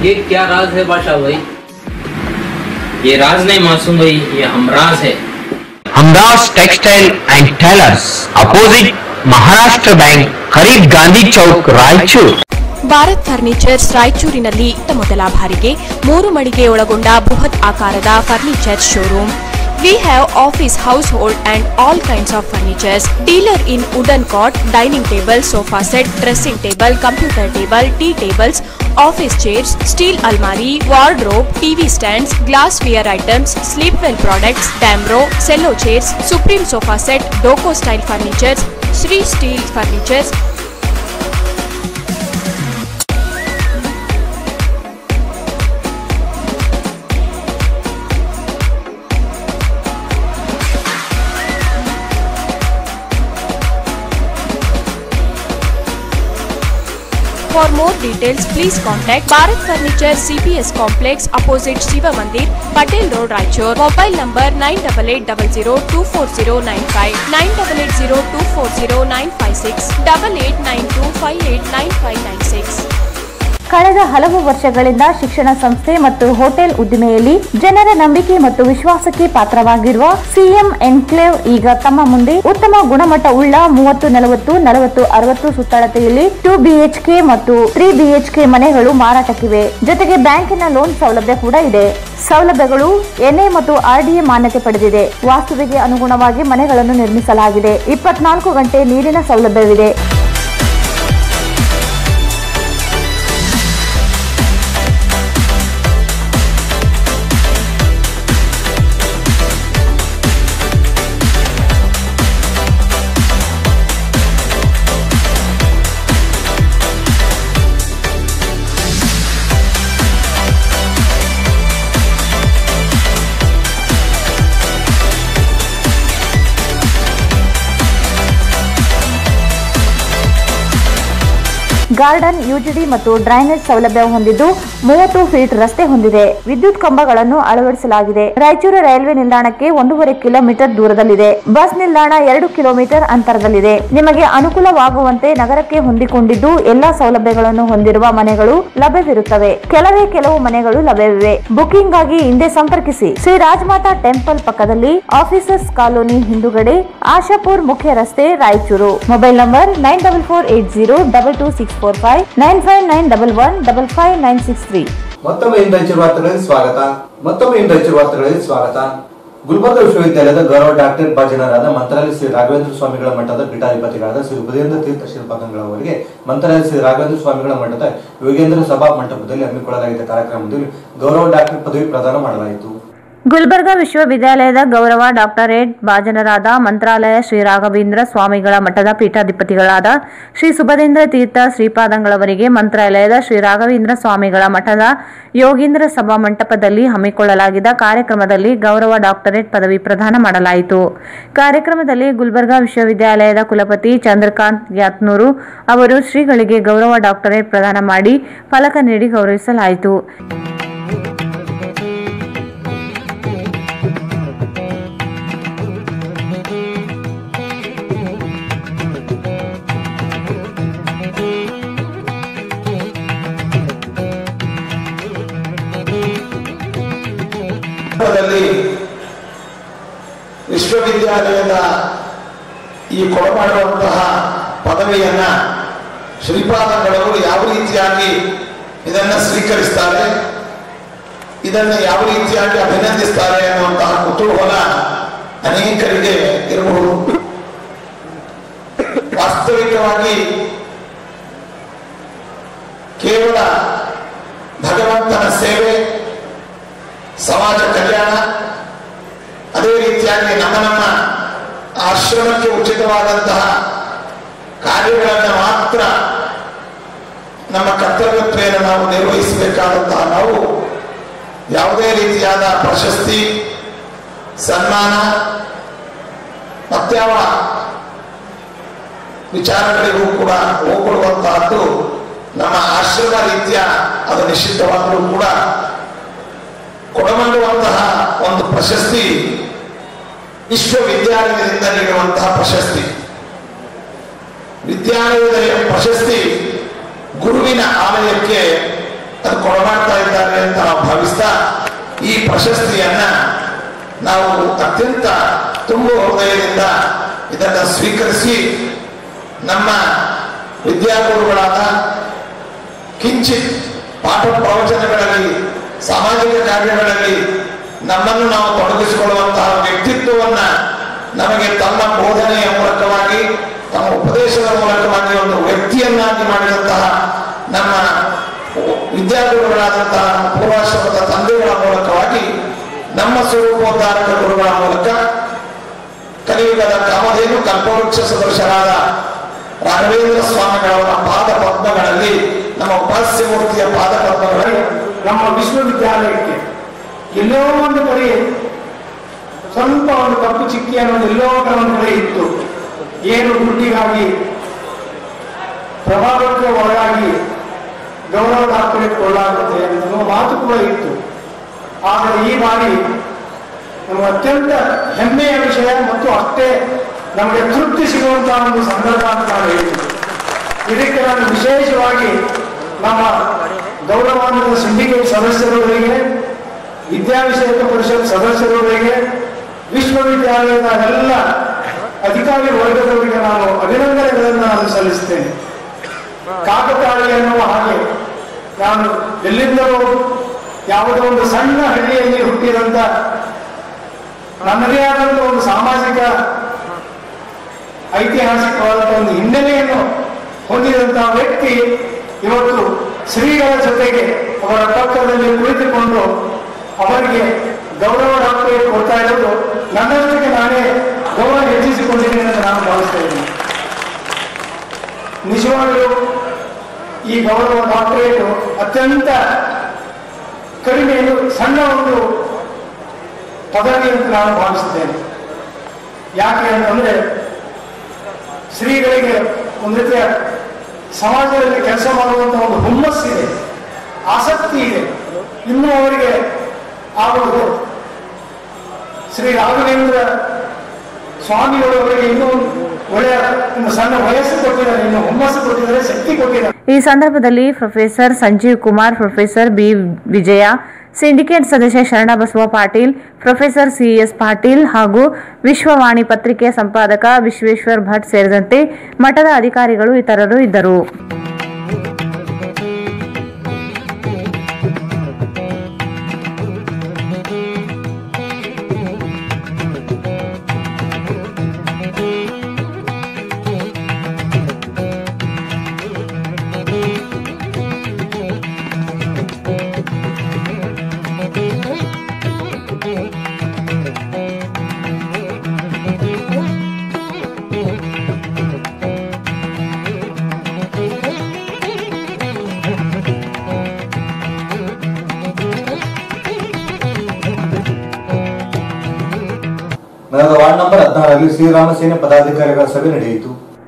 ये क्या राज है बादशाह भाई? ये राज नहीं मासूम भाई, ये हमराज है। Hamraj textile and tailors, opposite Maharashtra bank, करीब ಗಾಂಧಿ ಚೌಕ್, ರಾಯಚೂರು. ಭಾರತ್ ಫರ್ನಿಚರ್ಸ್ ರಾಯಚೂರಿನಲ್ಲಿ ಮೊದಲ ಬಾರಿಗೆ 3 ಮಳಿಗೆ ಒಳಗೊಂಡ ಬೃಹತ್ ಆಕಾರದ furniture showroom. We have office, household and all kinds of furnitures. Dealer in wooden cot, dining table, sofa set, dressing table, computer table, tea tables, office chairs, steel almari, wardrobe, TV stands, glassware items, sleepwell products, Damro, cello chairs, Supreme sofa set, Doco style furnitures, Sri Steel furnitures. For more details, please contact Bharat Furniture CPS Complex opposite Shiva Mandir, Patel Road, Raichur. Mobile number 9880240959, 9880240956, 8892589596. ಕಳೆದ ಹಲವು ವರ್ಷಗಳಿಂದ ಶಿಕ್ಷಣ ಸಂಸ್ಥೆ ಮತ್ತು ಹೋಟೆಲ್ ಉದ್ದಿಮೆಯಲ್ಲಿ ಜನರ ನಂಬಿಕೆ ಮತ್ತು ವಿಶ್ವಾಸಕ್ಕೆ ಪಾತ್ರವಾಗಿರುವ ಸಿಎಂ ಎನ್ಕ್ಲೇವ್ ಈಗ ತಮ್ಮ ಮುಂದೆ ಉತ್ತಮ ಗುಣಮಟ್ಟವುಳ್ಳ 30, 40, 40, 60 ಸುತ್ತಳತೆಯಲ್ಲಿ 2 BHK ಮತ್ತು 3 BHK ಮನೆಗಳು ಮಾರಾಟಕ್ಕಿವೆ. ಜೊತೆಗೆ ಬ್ಯಾಂಕಿನ ಲೋನ್ ಸೌಲಭ್ಯ ಕೂಡ ಇದೆ. ಸೌಲಭ್ಯಗಳು NA ಮತ್ತು RDA ಮಾನ್ಯತೆ ಪಡೆದಿದೆ. ವಾಸ್ತುವಿಗೆ ಅನುಗುಣವಾಗಿ ಮನೆಗಳನ್ನು ನಿರ್ಮಿಸಲಾಗಿದೆ. 24 ಗಂಟೆ ನೀರಿನ ಸೌಲಭ್ಯವಿದೆ. ಗಾರ್ಡನ್, ಯುಜಿಡಿ ಮತ್ತು ಡ್ರೈನೇಜ್ ಸೌಲಭ್ಯ ಹೊಂದಿದ್ದು 30 ಫೀಟ್ ರಸ್ತೆ ಹೊಂದಿದೆ. ವಿದ್ಯುತ್ ಕಂಬಗಳನ್ನು ಅಳವಡಿಸಲಾಗಿದೆ. ರಾಯಚೂರು ರೈಲ್ವೆ ನಿಲ್ದಾಣಕ್ಕೆ 1.5 ಕಿಲೋಮೀಟರ್ ದೂರದಲ್ಲಿದೆ. ಬಸ್ ನಿಲ್ದಾಣ 2 ಕಿಲೋಮೀಟರ್ ಅಂತರದಲ್ಲಿದೆ. ನಿಮಗೆ ಅನುಕೂಲವಾಗುವಂತೆ ನಗರಕ್ಕೆ ಹೊಂದಿಕೊಂಡಿದ್ದು ಎಲ್ಲಾ ಸೌಲಭ್ಯಗಳನ್ನು ಹೊಂದಿರುವ ಮನೆಗಳು ಲಭ್ಯವಿರುತ್ತವೆ. ಕೆಲವು ಮನೆಗಳು ಲಭ್ಯವಿವೆ. ಬುಕಿಂಗ್ ಆಗಿ ಹಿಂದೆ ಸಂಪರ್ಕಿಸಿ. ಶ್ರೀ ರಾಜಮಾತಾ ಟೆಂಪಲ್ ಪಕ್ಕದಲ್ಲಿ, ಆಫೀಸರ್ಸ್ ಕಾಲೋನಿ ಹಿಂದುಗಡೆ, ಆಶಾಪುರ್ ಮುಖ್ಯ ರಸ್ತೆ, ರಾಯಚೂರು. Mobile number 94802264 9591115596. ಮತ್ತೊಮ್ಮೆ ಇಂದು ರಾಯಚೂರು ವಾರ್ತೆಗಳಲ್ಲಿ ಸ್ವಾಗತ. ಗುಲ್ಬರ್ಗ ವಿಶ್ವವಿದ್ಯಾಲಯದ ಗೌರವ ಡಾಕ್ಟರೇಟ್ ಭಾಜನರಾದ ಮಂತ್ರಾಲಯ ಶ್ರೀ ರಾಘವೇಂದ್ರ ಸ್ವಾಮಿಗಳ ಮಠದ ಪೀಠಾಧಿಪತಿಗಳಾದ ಶ್ರೀ ಉಪದೇಂದ್ರ ತೀರ್ಥ ಶ್ರೀಪಾದಂಗಳವರಿಗೆ ಮಂತ್ರಾಲಯ ಶ್ರೀ ರಾಘವೇಂದ್ರ ಸ್ವಾಮಿಗಳ ಮಠದ ಯೋಗೇಂದ್ರ ಸಭಾ ಮಂಟಪದಲ್ಲಿ ಹಮ್ಮಿಕೊಳ್ಳಲಾಗಿದ್ದ ಕಾರ್ಯಕ್ರಮದಲ್ಲಿ ಗೌರವ ಡಾಕ್ಟರೇಟ್ ಪದವಿ ಪ್ರದಾನ ಮಾಡಲಾಯಿತು. ಗುಲ್ಬರ್ಗ ವಿಶ್ವವಿದ್ಯಾಲಯದ ಗೌರವ ಡಾಕ್ಟರೇಟ್ ಭಾಜನರಾದ ಮಂತ್ರಾಲಯ ಶ್ರೀ ರಾಘವೇಂದ್ರ ಸ್ವಾಮಿಗಳ ಮಠದ ಪೀಠಾಧಿಪತಿಗಳಾದ ಶ್ರೀ ಸುಬದೇಂದ್ರ ತೀರ್ಥ ಶ್ರೀಪಾದಂಗಳವರಿಗೆ ಮಂತ್ರಾಲಯದ ಶ್ರೀ ರಾಘವೇಂದ್ರ ಸ್ವಾಮಿಗಳ ಮಠದ ಯೋಗೇಂದ್ರ ಸಭಾ ಮಂಟಪದಲ್ಲಿ ಹಮ್ಮಿಕೊಳ್ಳಲಾಗಿದ್ದ ಕಾರ್ಯಕ್ರಮದಲ್ಲಿ ಗೌರವ ಡಾಕ್ಟರೇಟ್ ಪದವಿ ಪ್ರದಾನ ಮಾಡಲಾಯಿತು. ಕಾರ್ಯಕ್ರಮದಲ್ಲಿ ಗುಲ್ಬರ್ಗ ವಿಶ್ವವಿದ್ಯಾಲಯದ ಕುಲಪತಿ ಚಂದ್ರಕಾಂತ್ ಯಾತ್ನೂರು ಅವರು ಶ್ರೀಗಳಿಗೆ ಗೌರವ ಡಾಕ್ಟರೇಟ್ ಪ್ರದಾನ ಮಾಡಿ ಫಲಕ ನೀಡಿ ಗೌರವಿಸಲಾಯಿತು. ವಿಶ್ವವಿದ್ಯಾಲಯದ ಈ ಕೊಡಮಾಡುವಂತಹ ಪದವಿಯನ್ನ ಶ್ರೀಪಾದಂಗಳವರು ಯಾವ ರೀತಿಯಾಗಿ ಇದನ್ನು ಸ್ವೀಕರಿಸ್ತಾರೆ, ಇದನ್ನು ಯಾವ ರೀತಿಯಾಗಿ ಅಭಿನಂದಿಸ್ತಾರೆ ಅನ್ನುವಂತಹ ಕುತೂಹಲ ಅನೇಕರಿಗೆ ಇರಬಹುದು. ವಾಸ್ತವಿಕವಾಗಿ ಕೇವಲ ಭಗವಂತನ ಸೇವೆ, ಸಮಾಜ ಕಲ್ಯಾಣ, ಅದೇ ರೀತಿಯಾಗಿ ನಮ್ಮ ಆಶ್ರಮಕ್ಕೆ ಉಚಿತವಾದಂತಹ ಕಾರ್ಯಗಳನ್ನು ಮಾತ್ರ ನಮ್ಮ ಕರ್ತವ್ಯತ್ವೇನ ನಾವು ನಿರ್ವಹಿಸಬೇಕಾದಂತಹ ನಾವು ಯಾವುದೇ ರೀತಿಯಾದ ಪ್ರಶಸ್ತಿ, ಸನ್ಮಾನ ಮತ್ಯಾವ ವಿಚಾರಗಳಿಗೂ ಕೂಡ ಹೋಗ್ಕೊಡುವಂತಹದ್ದು ನಮ್ಮ ಆಶ್ರಮ ರೀತಿಯ ಅದು ನಿಶ್ಚಿತವಾದರೂ ಕೂಡ ಕೊಡಮಲ್ಲುವಂತಹ ಒಂದು ಪ್ರಶಸ್ತಿ ವಿಶ್ವವಿದ್ಯಾಲಯದಿಂದ ನೀಡುವಂತಹ ಪ್ರಶಸ್ತಿ. ವಿದ್ಯಾಲಯದ ಪ್ರಶಸ್ತಿ ಗುರುವಿನ ಆಲಯಕ್ಕೆ ಅದು ಕೊಡಮಾಡ್ತಾ ಇದ್ದಾರೆ ಅಂತ ನಾವು ಭಾವಿಸ್ತಾ ಈ ಪ್ರಶಸ್ತಿಯನ್ನ ನಾವು ಅತ್ಯಂತ ತುಂಬು ಹೃದಯದಿಂದ ಇದನ್ನು ಸ್ವೀಕರಿಸಿ ನಮ್ಮ ವಿದ್ಯಾಗುರುಗಳಾದ ಕಿಂಚಿತ್ ಪಾಠ ಪ್ರವಚನಗಳಲ್ಲಿ, ಸಾಮಾಜಿಕ ಕಾರ್ಯಗಳಲ್ಲಿ ನಮ್ಮನ್ನು ನಾವು ತೊಡಗಿಸಿಕೊಳ್ಳುವಂತಹ ವ್ಯಕ್ತಿತ್ವವನ್ನ ನಮಗೆ ತಮ್ಮ ಬೋಧನೆಯ ಮೂಲಕವಾಗಿ, ತಮ್ಮ ಉಪದೇಶದ ಮೂಲಕವಾಗಿ ಒಂದು ವ್ಯಕ್ತಿಯನ್ನಾಗಿ ಮಾಡಿದಂತಹ ನಮ್ಮ ವಿದ್ಯಾಗುರುಗಳಾದಂತಹ ಪೂರ್ವಾಶ್ರಮದ ತಂದೆಗಳ ಮೂಲಕವಾಗಿ, ನಮ್ಮ ಸ್ವರೂಪೋದ್ಧಾರಕ ಗುರುಗಳ ಮೂಲಕ ಕಲಿಯುಗದ ಕಾಮಧೇನು ಕಲ್ಪವೃಕ್ಷ ಸದೃಶರಾದ ರಾಘವೇಂದ್ರ ಸ್ವಾಮಿಗಳವರ ಪಾದ ಪದ್ಮಗಳಲ್ಲಿ, ನಮ್ಮ ಉಪಾಸ್ಯ ಮೂರ್ತಿಯ ಪಾದ ಪದ್ಮಗಳಲ್ಲಿ ನಮ್ಮ ವಿಶ್ವವಿದ್ಯಾಲಯಕ್ಕೆ ಎಲ್ಲೋ ಒಂದು ಕಡೆ ಸ್ವಲ್ಪ ಒಂದು ಕಪ್ಪು ಚಿಕ್ಕಿ ಅನ್ನೋದು ಎಲ್ಲೋ ಒಂದು ಕಡೆ ಇತ್ತು. ಏನು ದುಡ್ಡಿಗಾಗಿ ಪ್ರಭಾವಕ್ಕೆ ಒಳಗಾಗಿ ಗೌರವ ದಾಖಲೆಗೊಳ್ಳಾಗುತ್ತೆ ಅನ್ನೋ ಮಾತು ಕೂಡ ಇತ್ತು. ಆದರೆ ಈ ಬಾರಿ ನಮಗೆ ಅತ್ಯಂತ ಹೆಮ್ಮೆಯ ವಿಷಯ ಮತ್ತು ಅಷ್ಟೇ ನಮಗೆ ತೃಪ್ತಿ ಸಿಗುವಂತಹ ಒಂದು ಸಂದರ್ಭ ಅಂತ ನಾನು ಹೇಳ್ತೀನಿ. ಇದಕ್ಕೆ ನಾನು ವಿಶೇಷವಾಗಿ ನಮ್ಮ ಗೌರವಾನ್ವಿತ ಸಿಂಡಿಕೇಟ್ ಸದಸ್ಯರುಗಳಿಗೆ, ವಿದ್ಯಾವಿಷಯಕ ಪರಿಷತ್ ಸದಸ್ಯರುಗಳಿಗೆ, ವಿಶ್ವವಿದ್ಯಾಲಯದ ಎಲ್ಲ ಅಧಿಕಾರಿ ವರ್ಗದವರಿಗೆ ನಾನು ಅಭಿನಂದನೆಗಳನ್ನು ನಾನು ಸಲ್ಲಿಸ್ತೇನೆ. ಕಾಕತಾಳಿ ಎನ್ನುವ ಹಾಗೆ ನಾನು ಎಲ್ಲಿಂದಲೂ ಯಾವುದೋ ಒಂದು ಸಣ್ಣ ಹಳ್ಳಿಯಲ್ಲಿ ಹುಟ್ಟಿದಂತ ನನ್ನದೇ ಆದಂತ ಒಂದು ಸಾಮಾಜಿಕ ಐತಿಹಾಸಿಕವಾದಂತಹ ಒಂದು ಹಿನ್ನೆಲೆಯನ್ನು ಹೊಂದಿದಂತಹ ವ್ಯಕ್ತಿ ಇವತ್ತು ಶ್ರೀಗಳ ಜೊತೆಗೆ ಅವರ ಪಕ್ಕದಲ್ಲಿ ಕುಳಿತುಕೊಂಡು ಅವರಿಗೆ ಗೌರವ ಡಾಕ್ಟರೇಟ್ ಕೊಡ್ತಾ ಇರೋದು ನನ್ನಷ್ಟಕ್ಕೆ ನಾನೇ ಗೌರವ ಹೆಚ್ಚಿಸಿಕೊಂಡಿದ್ದೇನೆ ಅಂತ ನಾನು ಭಾವಿಸ್ತಾ ಇದ್ದೀನಿ. ನಿಜವಾಗಲೂ ಈ ಗೌರವ ಡಾಕ್ಟರೇಟ್ ಅತ್ಯಂತ ಕಡಿಮೆ, ಸಣ್ಣ ಒಂದು ಪದವಿ ಅಂತ ನಾನು ಭಾವಿಸುತ್ತೇನೆ. ಯಾಕೆ ಅಂತಂದ್ರೆ ಶ್ರೀಗಳಿಗೆ ಒಂದು ರೀತಿಯ ಸಮಾಜದಲ್ಲಿ ಕೆಲಸ ಮಾಡುವಂತಹ ಒಂದು ಹುಮ್ಮಸ್ಸಿದೆ, ಆಸಕ್ತಿ ಇದೆ. ಇನ್ನೂ ಅವರಿಗೆ ಆಗುವುದು ಶ್ರೀ ರಾಘವೇಂದ್ರ ಸ್ವಾಮಿಗಳು ಅವರಿಗೆ ಇನ್ನೂ ಒಳ್ಳೆಯ ಒಂದು ಸಣ್ಣ ವಯಸ್ಸು ಕೊಟ್ಟಿದ್ದಾರೆ, ಇನ್ನು ಹುಮ್ಮಸ್ಸು ಕೊಟ್ಟಿದ್ದಾರೆ, ಶಕ್ತಿ ಕೊಟ್ಟಿದ್ದಾರೆ. ಈ ಸಂದರ್ಭದಲ್ಲಿ professor Sanjeev Kumar, professor B Vijaya, syndicate ಸದಸ್ಯ ಶರಣಬಸವ ಪಾಟೀಲ್, ಪ್ರೊಫೆಸರ್ ಸಿಎಸ್ ಪಾಟೀಲ್ ಹಾಗೂ ವಿಶ್ವವಾಣಿ ಪತ್ರಿಕೆ ಸಂಪಾದಕ ವಿಶ್ವೇಶ್ವರ್ ಭಟ್ ಸೇರಿದಂತೆ ಮಠದ ಅಧಿಕಾರಿಗಳು ಇತರರು ಇದ್ದರು.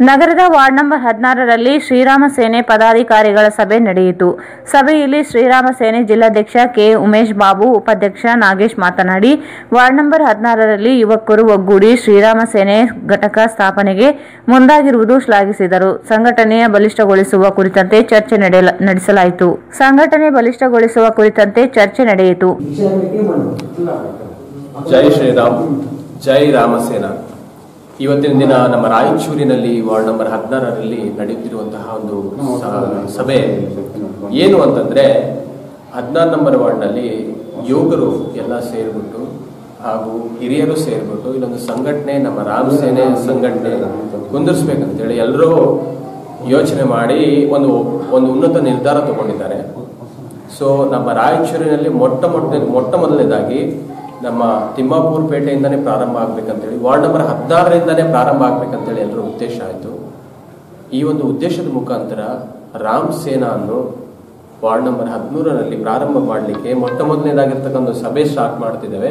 ನಗರದ ವಾರ್ಡ್ ನಂಬರ್ 16ರಲ್ಲಿ ಶ್ರೀರಾಮ ಸೇನೆ ಪದಾಧಿಕಾರಿಗಳ ಸಭೆ ನಡೆಯಿತು. ಸಭೆಯಲ್ಲಿ ಶ್ರೀರಾಮ ಸೇನೆ ಜಿಲ್ಲಾಧ್ಯಕ್ಷ ಕೆ ಉಮೇಶ್ ಬಾಬು, ಉಪಾಧ್ಯಕ್ಷ ನಾಗೇಶ್ ಮಾತನಾಡಿ, ವಾರ್ಡ್ ನಂಬರ್ 16ರಲ್ಲಿ ಯುವಕರು ಒಗ್ಗೂಡಿ ಶ್ರೀರಾಮ ಸೇನೆ ಘಟಕ ಸ್ಥಾಪನೆಗೆ ಮುಂದಾಗಿರುವುದು ಶ್ಲಾಘಿಸಿದರು. ಸಂಘಟನೆಯ ಬಲಿಷ್ಠಗೊಳಿಸುವ ಕುರಿತಂತೆ ಚರ್ಚೆ ನಡೆಸಲಾಯಿತು. ಜೈ ಶ್ರೀರಾಮ್, ಜೈ ರಾಮಸೇನಾ. ಇವತ್ತಿನ ದಿನ ನಮ್ಮ ರಾಯಚೂರಿನಲ್ಲಿ ವಾರ್ಡ್ ನಂಬರ್ 16ರಲ್ಲಿ ನಡೆಯುತ್ತಿರುವಂತಹ ಒಂದು ಸಭೆ ಏನು ಅಂತಂದ್ರೆ, 16 ನಂಬರ್ ವಾರ್ಡ್ನಲ್ಲಿ ಯುವಕರು ಎಲ್ಲ ಸೇರಿಬಿಟ್ಟು ಹಾಗೂ ಹಿರಿಯರು ಸೇರಿಬಿಟ್ಟು ಇಲ್ಲೊಂದು ಸಂಘಟನೆ, ನಮ್ಮ ರಾಮ್ ಸೇನೆ ಸಂಘಟನೆ ಕುಂದಿರ್ಸ್ಬೇಕಂತೇಳಿ ಎಲ್ಲರೂ ಯೋಚನೆ ಮಾಡಿ ಒಂದು ಉನ್ನತ ನಿರ್ಧಾರ ತಗೊಂಡಿದ್ದಾರೆ. ಸೊ ನಮ್ಮ ರಾಯಚೂರಿನಲ್ಲಿ ಮೊಟ್ಟ ಮೊದಲನೇದಾಗಿ ನಮ್ಮ ತಿಮ್ಮಾಪುರ ಪೇಟೆಯಿಂದನೇ ಪ್ರಾರಂಭ ಆಗ್ಬೇಕಂತೇಳಿ, ವಾರ್ಡ್ ನಂಬರ್ 16ರಿಂದನೇ ಪ್ರಾರಂಭ ಆಗ್ಬೇಕಂತೇಳಿ ಎಲ್ಲರ ಉದ್ದೇಶ ಆಯಿತು. ಈ ಒಂದು ಉದ್ದೇಶದ ಮುಖಾಂತರ ರಾಮ್ ಸೇನಾ ಅನ್ನು ವಾರ್ಡ್ ನಂಬರ್ 13ರಲ್ಲಿ ಪ್ರಾರಂಭ ಮಾಡಲಿಕ್ಕೆ ಮೊಟ್ಟ ಮೊದಲನೇದಾಗಿರ್ತಕ್ಕಂಥ ಸಭೆ ಸ್ಟಾರ್ಟ್ ಮಾಡ್ತಿದ್ದೇವೆ.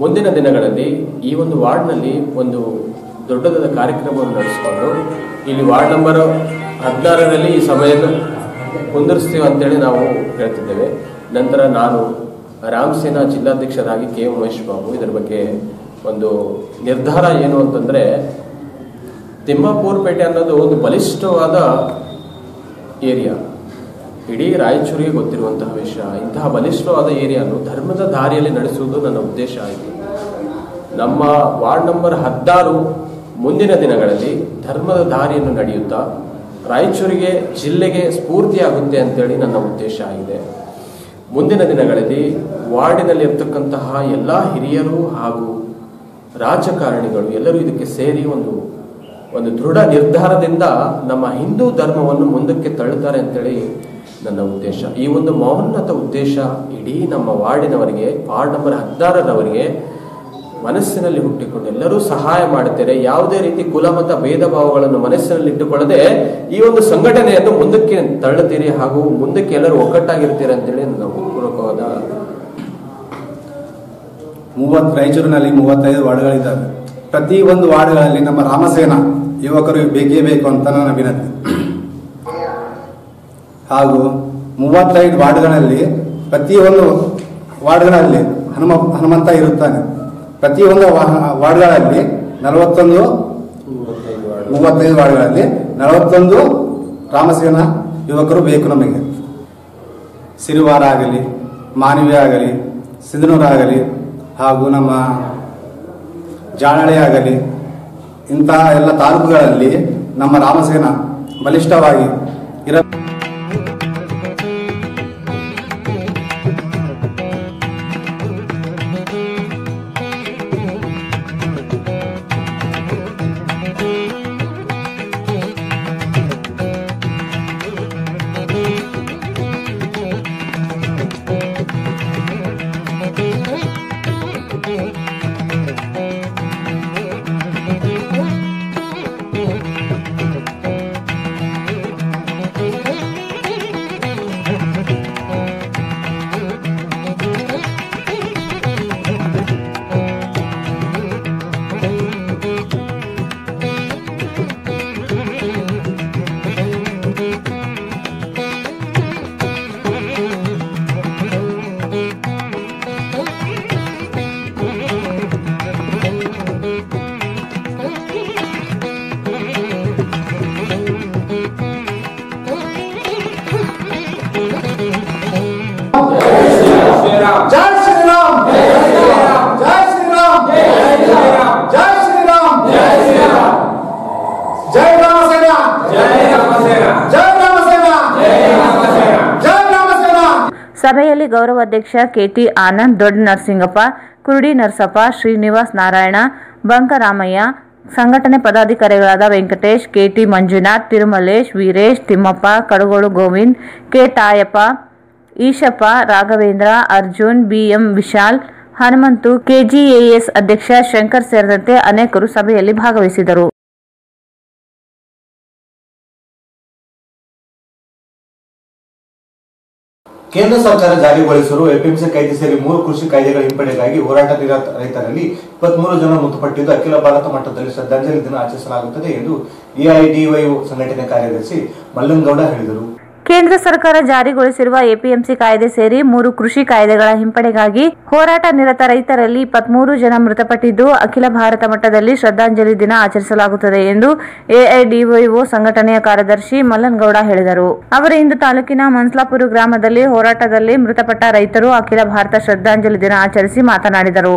ಮುಂದಿನ ದಿನಗಳಲ್ಲಿ ಈ ಒಂದು ವಾರ್ಡ್ನಲ್ಲಿ ಒಂದು ದೊಡ್ಡದಾದ ಕಾರ್ಯಕ್ರಮವನ್ನು ನಡೆಸಿಕೊಂಡು ಇಲ್ಲಿ ವಾರ್ಡ್ ನಂಬರ್ 16ರಲ್ಲಿ ಈ ಸಭೆಯನ್ನು ಕುಂದಿರಿಸ್ತೀವಿ ಅಂತೇಳಿ ನಾವು ಹೇಳ್ತಿದ್ದೇವೆ. ನಂತರ ನಾನು ರಾಮ್ ಸೇನಾ ಜಿಲ್ಲಾಧ್ಯಕ್ಷರಾಗಿ ಕೆ ಉಮೇಶ್ ಬಾಬು ಇದರ ಬಗ್ಗೆ ಒಂದು ನಿರ್ಧಾರ ಏನು ಅಂತಂದ್ರೆ, ತಿಮ್ಮಾಪುರ ಪೇಟೆ ಅನ್ನೋದು ಒಂದು ಬಲಿಷ್ಠವಾದ ಏರಿಯಾ, ಇಡೀ ರಾಯಚೂರಿಗೆ ಗೊತ್ತಿರುವಂತಹ ವಿಷಯ. ಇಂತಹ ಬಲಿಷ್ಠವಾದ ಏರಿಯಾನು ಧರ್ಮದ ದಾರಿಯಲ್ಲಿ ನಡೆಸುವುದು ನನ್ನ ಉದ್ದೇಶ ಆಯಿತು. ನಮ್ಮ ವಾರ್ಡ್ ನಂಬರ್ 16 ಮುಂದಿನ ದಿನಗಳಲ್ಲಿ ಧರ್ಮದ ದಾರಿಯನ್ನು ನಡೆಯುತ್ತಾ ರಾಯಚೂರಿಗೆ, ಜಿಲ್ಲೆಗೆ ಸ್ಫೂರ್ತಿಯಾಗುತ್ತೆ ಅಂತೇಳಿ ನನ್ನ ಉದ್ದೇಶ ಆಗಿದೆ. ಮುಂದಿನ ದಿನಗಳಲ್ಲಿ ವಾರ್ಡಿನಲ್ಲಿ ಇರ್ತಕ್ಕಂತಹ ಎಲ್ಲ ಹಿರಿಯರು ಹಾಗೂ ರಾಜಕಾರಣಿಗಳು ಎಲ್ಲರೂ ಇದಕ್ಕೆ ಸೇರಿ ಒಂದು ದೃಢ ನಿರ್ಧಾರದಿಂದ ನಮ್ಮ ಹಿಂದೂ ಧರ್ಮವನ್ನು ಮುಂದಕ್ಕೆ ತಳ್ಳುತ್ತಾರೆ ಅಂತೇಳಿ ನನ್ನ ಉದ್ದೇಶ. ಈ ಒಂದು ಮಹೋನ್ನತ ಉದ್ದೇಶ ಇಡೀ ನಮ್ಮ ವಾರ್ಡಿನವರಿಗೆ, ವಾರ್ಡ್ ನಂಬರ್ 16ರವರಿಗೆ ಮನಸ್ಸಿನಲ್ಲಿ ಹುಟ್ಟಿಕೊಂಡು ಎಲ್ಲರೂ ಸಹಾಯ ಮಾಡುತ್ತಾರೆ. ಯಾವುದೇ ರೀತಿ ಕುಲಮತ ಭೇದ ಭಾವಗಳನ್ನು ಮನಸ್ಸಿನಲ್ಲಿ ಇಟ್ಟುಕೊಳ್ಳದೆ ಈ ಒಂದು ಸಂಘಟನೆಯನ್ನು ಮುಂದಕ್ಕೆ ತಳ್ಳುತ್ತೀರಿ ಹಾಗೂ ಮುಂದಕ್ಕೆ ಎಲ್ಲರೂ ಒಗ್ಗಟ್ಟಾಗಿರ್ತೀರಿ ಅಂತೇಳಿ ನನ್ನ ಪೂರ್ವಕವಾದ. ರಾಯಚೂರಿನಲ್ಲಿ 35 ವಾರ್ಡ್ಗಳಿದ್ದಾವೆ. ಪ್ರತಿ ಒಂದು ವಾರ್ಡ್ಗಳಲ್ಲಿ ನಮ್ಮ ರಾಮಸೇನಾ ಯುವಕರು ಬೇಕೇ ಬೇಕು ಅಂತ ನನ್ನ ವಿನಂತಿ. ಹಾಗೂ 35 ವಾರ್ಡ್ಗಳಲ್ಲಿ ಪ್ರತಿಯೊಂದು ವಾರ್ಡ್ಗಳಲ್ಲಿ ಹನುಮಂತ ಇರುತ್ತಾನೆ. ಪ್ರತಿಯೊಂದು ವಾರ್ಡ್ಗಳಲ್ಲಿ 35 ವಾರ್ಡ್ಗಳಲ್ಲಿ 41 ರಾಮಸೇನಾ ಯುವಕರು ಬೇಕು ನಮಗೆ. ಸಿರಿವಾರ ಆಗಲಿ, ಮಾನವಿ ಆಗಲಿ, ಸಿಂಧನೂರು ಆಗಲಿ ಹಾಗೂ ನಮ್ಮ ಜಾಳಳೆ ಆಗಲಿ, ಇಂತಹ ಎಲ್ಲ ತಾಲೂಕುಗಳಲ್ಲಿ ನಮ್ಮ ರಾಮಸೇನಾ ಬಲಿಷ್ಠವಾಗಿ ಇರ. ಸಭೆಯಲ್ಲಿ ಗೌರವಾಧ್ಯಕ್ಷ ಕೆಟಿ ಆನಂದ್, ದೊಡ್ಡ ನರಸಿಂಗಪ್ಪ, ಕುರುಡಿ ನರಸಪ್ಪ, ಶ್ರೀನಿವಾಸ್ ನಾರಾಯಣ, ಬಂಕರಾಮಯ್ಯ, ಸಂಘಟನೆ ಪದಾಧಿಕಾರಿಗಳಾದ Venkatesh, KT Manjunath, Tirumalesh, Veeresh, Thimmappa, Kadagolu Govind, K Thayappa, Eshappa, Raghavendra, Arjun, BM Vishal, Hanumanthu, KGAS ಅಧ್ಯಕ್ಷ ಶಂಕರ್ ಸೇರಿದಂತೆ ಅನೇಕರು ಸಭೆಯಲ್ಲಿ ಭಾಗವಹಿಸಿದರು. ಕೇಂದ್ರ ಸರ್ಕಾರ ಜಾರಿಗೊಳಿಸಿರುವ ಎಪಿಎಂಸಿ ಕಾಯ್ದೆ ಸೇರಿ 3 ಕೃಷಿ ಕಾಯ್ದೆಗಳ ಹಿಂಪಡೆಗಾಗಿ ಹೋರಾಟ ನಿರತ ರೈತರಲ್ಲಿ 23 ಜನ ಮೃತಪಟ್ಟಿದ್ದು ಅಖಿಲ ಭಾರತ ಮಟ್ಟದಲ್ಲಿ ಶ್ರದ್ಧಾಂಜಲಿ ದಿನ ಆಚರಿಸಲಾಗುತ್ತದೆ ಎಂದು ಎಐಡಿವೈಒ ಸಂಘಟನೆ ಕಾರ್ಯದರ್ಶಿ ಮಲ್ಲನಗೌಡ ಹೇಳಿದರು. ಕೇಂದ್ರ ಸರ್ಕಾರ ಜಾರಿಗೊಳಿಸಿರುವ ಎಪಿಎಂಸಿ ಕಾಯ್ದೆ ಸೇರಿ 3 ಕೃಷಿ ಕಾಯ್ದೆಗಳ ಹಿಂಪಡೆಗಾಗಿ ಹೋರಾಟ ನಿರತ ರೈತರಲ್ಲಿ 23 ಜನ ಮೃತಪಟ್ಟಿದ್ದು ಅಖಿಲ ಭಾರತ ಮಟ್ಟದಲ್ಲಿ ಶ್ರದ್ಧಾಂಜಲಿ ದಿನ ಆಚರಿಸಲಾಗುತ್ತದೆ ಎಂದು ಎಐಡಿವೈಒ ಸಂಘಟನೆಯ ಕಾರ್ಯದರ್ಶಿ ಮಲ್ಲನಗೌಡ ಹೇಳಿದರು. ಅವರು ಇಂದು ತಾಲೂಕಿನ ಮನ್ಸ್ಲಾಪುರ ಗ್ರಾಮದಲ್ಲಿ ಹೋರಾಟದಲ್ಲಿ ಮೃತಪಟ್ಟ ರೈತರು ಅಖಿಲ ಭಾರತ ಶ್ರದ್ಧಾಂಜಲಿ ದಿನ ಆಚರಿಸಿ ಮಾತನಾಡಿದರು.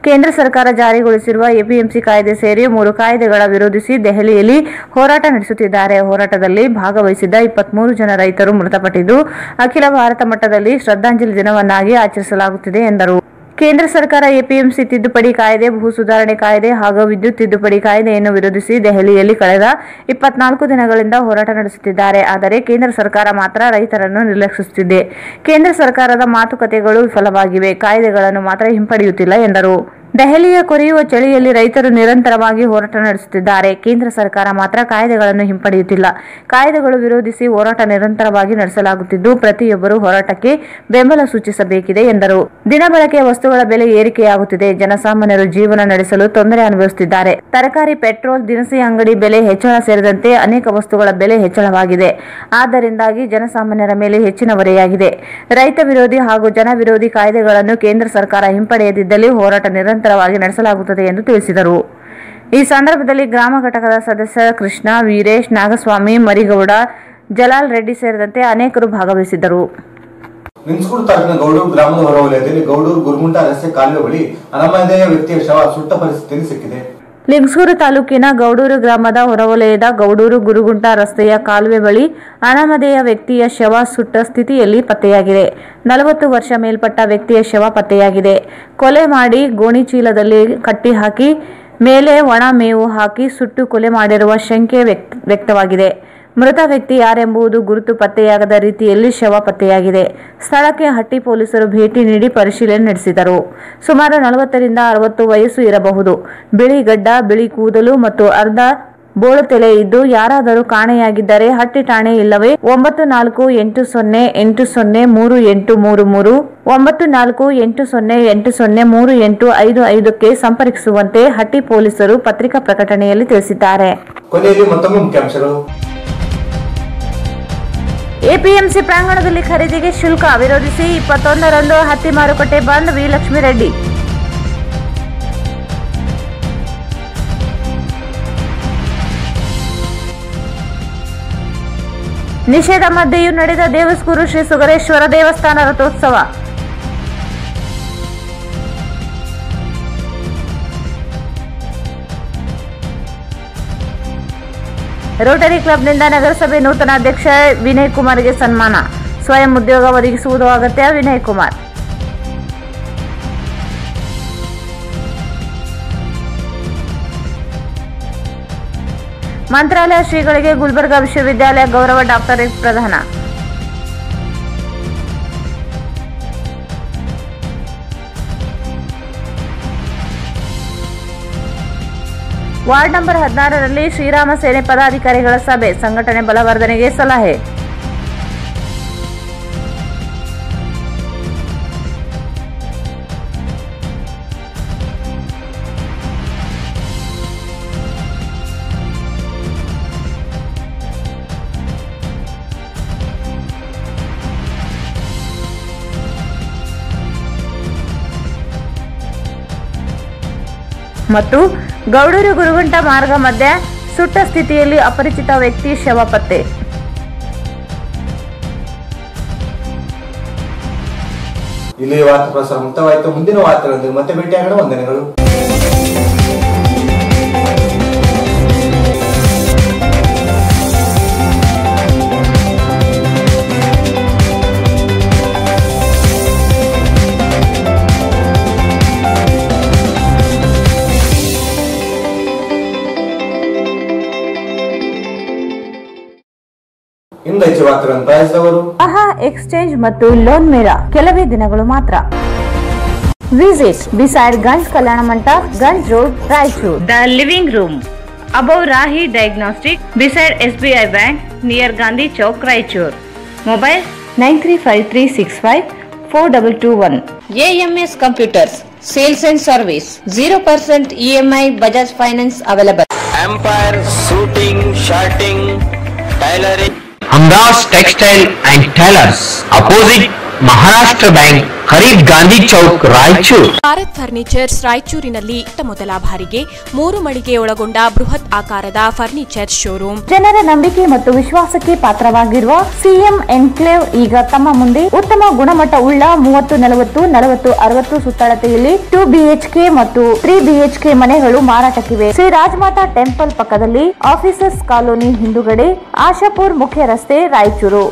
ಕೇಂದ್ರ ಸರ್ಕಾರ ಜಾರಿಗೊಳಿಸಿರುವ ಎಪಿಎಂಸಿ ಕಾಯ್ದೆ ಸೇರಿ 3 ಕಾಯ್ದೆಗಳ ವಿರೋಧಿಸಿ ದೆಹಲಿಯಲ್ಲಿ ಹೋರಾಟ ನಡೆಸುತ್ತಿದ್ದಾರೆ. ಹೋರಾಟದಲ್ಲಿ ಭಾಗವಹಿಸಿದ್ದ 23 ಜನ ರೈತರು ರೈತರು ಮೃತಪಟ್ಟಿದ್ದು ಅಖಿಲ ಭಾರತ ಮಟ್ಟದಲ್ಲಿ ಶ್ರದ್ಧಾಂಜಲಿ ದಿನವನ್ನಾಗಿ ಆಚರಿಸಲಾಗುತ್ತಿದೆ ಎಂದರು. ಕೇಂದ್ರ ಸರ್ಕಾರ ಎಪಿಎಂಸಿ ತಿದ್ದುಪಡಿ ಕಾಯ್ದೆ, ಭೂ ಸುಧಾರಣೆ ಕಾಯ್ದೆ ಹಾಗೂ ವಿದ್ಯುತ್ ತಿದ್ದುಪಡಿ ಕಾಯ್ದೆಯನ್ನು ವಿರೋಧಿಸಿ ದೆಹಲಿಯಲ್ಲಿ ಕಳೆದ 24 ದಿನಗಳಿಂದ ಹೋರಾಟ ನಡೆಸುತ್ತಿದ್ದಾರೆ. ಆದರೆ ಕೇಂದ್ರ ಸರ್ಕಾರ ಮಾತ್ರ ರೈತರನ್ನು ನಿರ್ಲಕ್ಷಿಸುತ್ತಿದೆ. ಕೇಂದ್ರ ಸರ್ಕಾರದ ಮಾತುಕತೆಗಳು ವಿಫಲವಾಗಿವೆ, ಕಾಯ್ದೆಗಳನ್ನು ಮಾತ್ರ ಹಿಂಪಡೆಯುತ್ತಿಲ್ಲ ಎಂದರು. ದೆಹಲಿಯ ಕೊರೆಯುವ ಚಳಿಯಲ್ಲಿ ರೈತರು ನಿರಂತರವಾಗಿ ಹೋರಾಟ ನಡೆಸುತ್ತಿದ್ದಾರೆ. ಕೇಂದ್ರ ಸರ್ಕಾರ ಮಾತ್ರ ಕಾಯ್ದೆಗಳನ್ನು ಹಿಂಪಡೆಯುತ್ತಿಲ್ಲ. ಕಾಯ್ದೆಗಳು ವಿರೋಧಿಸಿ ಹೋರಾಟ ನಿರಂತರವಾಗಿ ನಡೆಸಲಾಗುತ್ತಿದ್ದು, ಪ್ರತಿಯೊಬ್ಬರು ಹೋರಾಟಕ್ಕೆ ಬೆಂಬಲ ಸೂಚಿಸಬೇಕಿದೆ ಎಂದರು. ದಿನಬಳಕೆಯ ವಸ್ತುಗಳ ಬೆಲೆ ಏರಿಕೆಯಾಗುತ್ತಿದೆ. ಜನಸಾಮಾನ್ಯರು ಜೀವನ ನಡೆಸಲು ತೊಂದರೆ ಅನುಭವಿಸುತ್ತಿದ್ದಾರೆ. ತರಕಾರಿ, ಪೆಟ್ರೋಲ್, ದಿನಸಿ ಅಂಗಡಿ ಬೆಲೆ ಹೆಚ್ಚಳ ಸೇರಿದಂತೆ ಅನೇಕ ವಸ್ತುಗಳ ಬೆಲೆ ಹೆಚ್ಚಳವಾಗಿದೆ. ಆದ್ದರಿಂದಾಗಿ ಜನಸಾಮಾನ್ಯರ ಮೇಲೆ ಹೆಚ್ಚಿನ ಹೊರೆಯಾಗಿದೆ. ರೈತ ವಿರೋಧಿ ಹಾಗೂ ಜನ ವಿರೋಧಿ ಕಾಯ್ದೆಗಳನ್ನು ಕೇಂದ್ರ ಸರ್ಕಾರ ಹಿಂಪಡೆಯದಿದ್ದಲ್ಲಿ ಹೋರಾಟ ನಿರಂತರವಾಗಿ ನಡೆಸಲಾಗುತ್ತದೆ ಎಂದು ತಿಳಿಸಿದರು. ಈ ಸಂದರ್ಭದಲ್ಲಿ ಗ್ರಾಮ ಘಟಕದ ಸದಸ್ಯ ಕೃಷ್ಣ, ವೀರೇಶ್, ನಾಗಸ್ವಾಮಿ, ಮರಿಗೌಡ, ಜಲಾಲ್ ರೆಡ್ಡಿ ಸೇರಿದಂತೆ ಅನೇಕರು ಭಾಗವಹಿಸಿದ್ದರು. ಲಿಂಗಸ್ಗೂರು ತಾಲೂಕಿನ ಗೌಡೂರು ಗ್ರಾಮದ ಹೊರವಲಯದಲ್ಲಿ ಗೌಡೂರು ಗುರುಗುಂಟ ರಸ್ತೆ ಕಾಲುವೆ ಬಳಿ ಅನಾಮಧೇಯ ವ್ಯಕ್ತಿಯ ಶವ ಸುಟ್ಟ ಪರಿಸ್ಥಿತಿಯಲ್ಲಿ ಸಿಕ್ಕಿದೆ. ಲಿಂಗಸ್ಗೂರು ತಾಲೂಕಿನ ಗೌಡೂರು ಗ್ರಾಮದ ಹೊರವಲಯದ ಗೌಡೂರು ಗುರುಗುಂಟ ರಸ್ತೆಯ ಕಾಲುವೆ ಬಳಿ ಅನಾಮಧೇಯ ವ್ಯಕ್ತಿಯ ಶವ ಸುಟ್ಟ ಸ್ಥಿತಿಯಲ್ಲಿ ಪತ್ತೆಯಾಗಿದೆ. 40 ವರ್ಷ ಮೇಲ್ಪಟ್ಟ ವ್ಯಕ್ತಿಯ ಶವ ಪತ್ತೆಯಾಗಿದೆ. ಕೊಲೆ ಮಾಡಿ ಗೋಣಿ ಚೀಲದಲ್ಲಿ ಕಟ್ಟಿ ಹಾಕಿ ಮೇಲೆ ಒಣ ಮೇವು ಹಾಕಿ ಸುಟ್ಟು ಕೊಲೆ ಮಾಡಿರುವ ಶಂಕೆ ವ್ಯಕ್ತವಾಗಿದೆ. ಮೃತ ವ್ಯಕ್ತಿ ಯಾರೆಂಬುದು ಗುರುತು ಪತ್ತೆಯಾಗದ ರೀತಿಯಲ್ಲಿ ಶವ ಪತ್ತೆಯಾಗಿದೆ. ಸ್ಥಳಕ್ಕೆ ಹಟ್ಟಿ ಪೊಲೀಸರು ಭೇಟಿ ನೀಡಿ ಪರಿಶೀಲನೆ ನಡೆಸಿದರು. ಸುಮಾರು 40 ರಿಂದ 60 ವಯಸ್ಸು ಇರಬಹುದು. ಬಿಳಿ ಗಡ್ಡ, ಬಿಳಿ ಕೂದಲು ಮತ್ತು ಅರ್ಧ ಬೋಳು ತಲೆ ಇದ್ದು, ಯಾರಾದರೂ ಕಾಣೆಯಾಗಿದ್ದರೆ ಹಟ್ಟಿ ಠಾಣೆ ಇಲ್ಲವೇ 9480803833 9480803855ಕ್ಕೆ ಸಂಪರ್ಕಿಸುವಂತೆ ಹಟ್ಟಿ ಪೊಲೀಸರು ಪತ್ರಿಕಾ ಪ್ರಕಟಣೆಯಲ್ಲಿ ತಿಳಿಸಿದ್ದಾರೆ. ಕೊನೆಯಲ್ಲಿ ಮತ್ತೊಮ್ಮೆ ಮುಖ್ಯಾಂಶಗಳು. ಎಪಿಎಂಸಿ ಪ್ರಾಂಗಣದಲ್ಲಿ ಖರೀದಿಗೆ ಶುಲ್ಕ ವಿರೋಧಿಸಿ 21ರಂದು ಹತ್ತಿ ಮಾರುಕಟ್ಟೆ ಬಂದ್. ವಿ. ಲಕ್ಷ್ಮೀ ರೆಡ್ಡಿ. ನಿಷೇಧ ಮಧ್ಯೆಯೂ ನಡೆದ ದೇವಸ್ಕೂರು ಶ್ರೀ ಸುಗರೇಶ್ವರ ದೇವಸ್ಥಾನ ರಥೋತ್ಸವ. ರೋಟರಿ ಕ್ಲಬ್ನಿಂದ ನಗರಸಭೆ ನೂತನ ಅಧ್ಯಕ್ಷ ವಿನಯ್ ಕುಮಾರ್ಗೆ ಸನ್ಮಾನ. ಸ್ವಯಂ ಉದ್ಯೋಗ ಒದಗಿಸುವುದು ಅಗತ್ಯ. ವಿನಯ್ ಕುಮಾರ್. ಮಂತ್ರಾಲಯ ಶ್ರೀಗಳಿಗೆ ಗುಲ್ಬರ್ಗಾ ವಿಶ್ವವಿದ್ಯಾಲಯ ಗೌರವ ಡಾಕ್ಟರೇಟ್ ಪ್ರದಾನ. ವಾರ್ಡ್ ನಂಬರ್ 16ರಲ್ಲಿ ಶ್ರೀರಾಮ ಸೇನೆ ಪದಾಧಿಕಾರಿಗಳ ಸಭೆ. ಸಂಘಟನೆ ಬಲವರ್ಧನೆಗೆ ಸಲಹೆ. ಮತ್ತು ಗೌಡೂರು ಗುರುಗುಂಟ ಮಾರ್ಗ ಮಧ್ಯೆ ಸುಟ್ಟ ಸ್ಥಿತಿಯಲ್ಲಿ ಅಪರಿಚಿತ ವ್ಯಕ್ತಿ ಶವ ಪತ್ತೆ. ಇಲ್ಲಿ ವಾರ್ತಾ ಪ್ರಸಾರ ಮುಕ್ತವಾಯಿತು. ಮುಂದಿನ ವಾರ್ತೆಗಳೊಂದಿಗೆ ಮತ್ತೆ ಭೇಟಿಯಾಗೋಣ. ವಂದನೆಗಳು. ಆಹಾ ಎಕ್ಸ್ಚೇಂಜ್ ಮತ್ತು ಲೋನ್ ಮೇಳ ಕೆಲವೇ ದಿನಗಳು ಮಾತ್ರ. Visit beside Ganj Kalyana Mantapa, Ganj road, Raichur. The living room above Rahi diagnostic, beside SBI bank, near Gandhi Chowk, Raichur. Mobile 9353654221. AMS Computers, Sales and Service, 0% EMI, Bajaj Finance available. Empire Shooting, Shirting, Tailoring. Hamdas textile and tailors, opposite Maharashtra bank, करीब गांधी चौक, रायचूर. ಭಾರತ್ ಫರ್ನಿಚರ್ಸ್ ರಾಯಚೂರಿನಲ್ಲಿ ಮೊದಲ ಬಾರಿಗೆ 3 ಮಳಿಗೆ ಒಳಗೊಂಡ ಬೃಹತ್ ಆಕಾರದ ಫರ್ನಿಚರ್ ಶೋರೂಮ್. ಜನರ ನಂಬಿಕೆ ಮತ್ತು ವಿಶ್ವಾಸಕ್ಕೆ ಪಾತ್ರವಾಗಿರುವ ಸಿಎಂ ಎನ್ಕ್ಲೇವ್ ಈಗ ತಮ್ಮ ಮುಂದೆ ಉತ್ತಮ ಗುಣಮಟ್ಟ ಉಳ್ಳ 30, 40, 40, 60 ಸುತ್ತಳತೆಯಲ್ಲಿ 2 BHK ಮತ್ತು 3 BHK ಮನೆಗಳು ಮಾರಾಟಕ್ಕಿವೆ. ಶ್ರೀ ರಾಜಮಾತಾ ಟೆಂಪಲ್ ಪಕ್ಕದಲ್ಲಿ, ಆಫೀಸರ್ಸ್ ಕಾಲೋನಿ ಹಿಂದುಗಡೆ, ಆಶಾಪುರ್ ಮುಖ್ಯ ರಸ್ತೆ, ರಾಯಚೂರು.